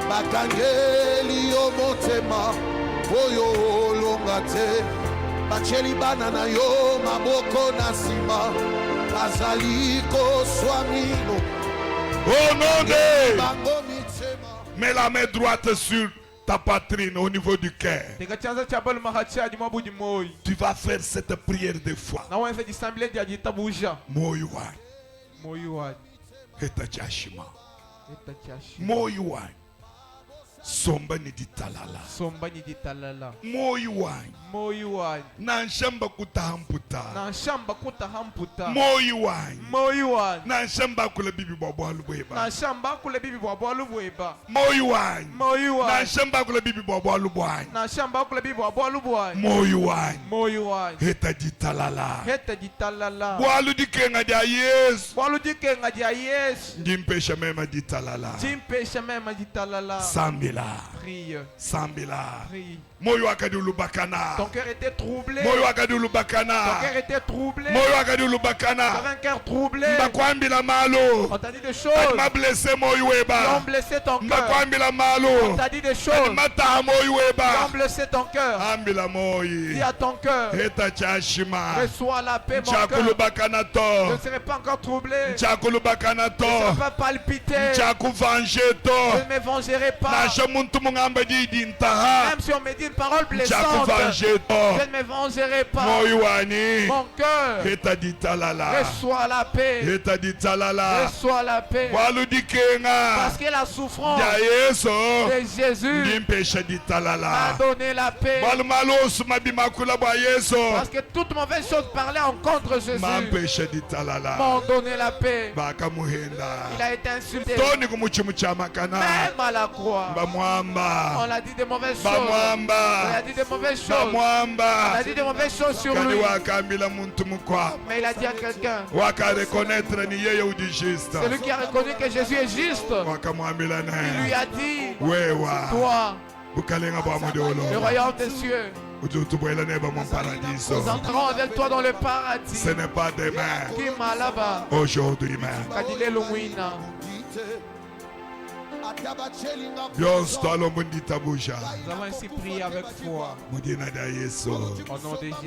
bakangeli yo motema oyo olonga te bacheli bana na yo maboko na sima bazali koswamino Au nom de... bango mitema. Mets la main droite sur ta poitrine au niveau du cœur. Tu vas faire cette prière de foi. Moyo wanyu hetachashima. Moyo wanyu somba niditalala. Moyo wanyu na nshamba kutahamputa. Moyo wanyu na nshamba kule bibi bwabwalu bweba. Moyo wanyu na nshamba kule bibi bwabwalu bwanyu. Moyo wanyu hetaditalala. Bwalu dikenga dia Yesu. Jimpesha mema ditalala. Sambila. Sambila. Moyo akadulu bakana. Ton cœur était troublé. Moyo akadulu bakana. Ton cœur était troublé. Moyo akadulu bakana. Tu avais un cœur troublé. Mbakwambila malo. On t'a dit des choses. M'a blessé moyo Ils weba. ont blessé ton cœur. Mbakwambila malo. On t'a dit des choses. Mata moyo Ils ont weba. blessé ton cœur. Ambila moyi. Dis à ton cœur. Heta chashima. Reçois la paix, mon Chakulu cœur. bakana Je to. ne serai pas encore troublé. Chakulu bakana Je ne serai to. pas palpité. Chaku vanje Je to. ne me vengerai pas. Nasha muntu mungamba didintaha. Même si on me dit une parole blessante, Chaku vanje je to. ne me vengerai pas. Moyo wani. Mon cœur. Heta ditalala. Reçois la paix. Heta ditalala. Reçois la paix. Walu dikenga. Parce que la souffrance Ya Yesu. de Jésus Ndimpesha m'a ditalala. donné la paix. Walu malosu mabimakula bwa Yesu. Parce que toute mauvaise chose parlait en contre Jésus Mampesha ditalala. m'ont donné la paix. Bakamuhenda. Il a été insulté. Toni kumuchimu cha makana. Même à la croix. On Bamwamba. a dit des mauvaises choses. On a Bamwamba. dit des mauvaises choses. On Bamwamba. a dit des mauvaises choses sur Kani lui. wakambila muntu mukwa. Mais il a dit à quelqu'un, Waka reconnaître ni yeye udijista. celui qui a reconnu que Jésus est juste, Wakamwambila il lui ne. a dit, Wewa. toi, Bukalenga bwa le mudolo. royaume des cieux, Ututubwela neba mon paradiso. nous entrons avec toi dans le paradis. Ce n'est pas demain. Qui m'a là-bas, Aujourd'hui même. Kadile Lumwina. Byonsi twalomba nditabusha. Nous avons ainsi prié avec foi. Mudina da Yesu. Au nom de Jésus.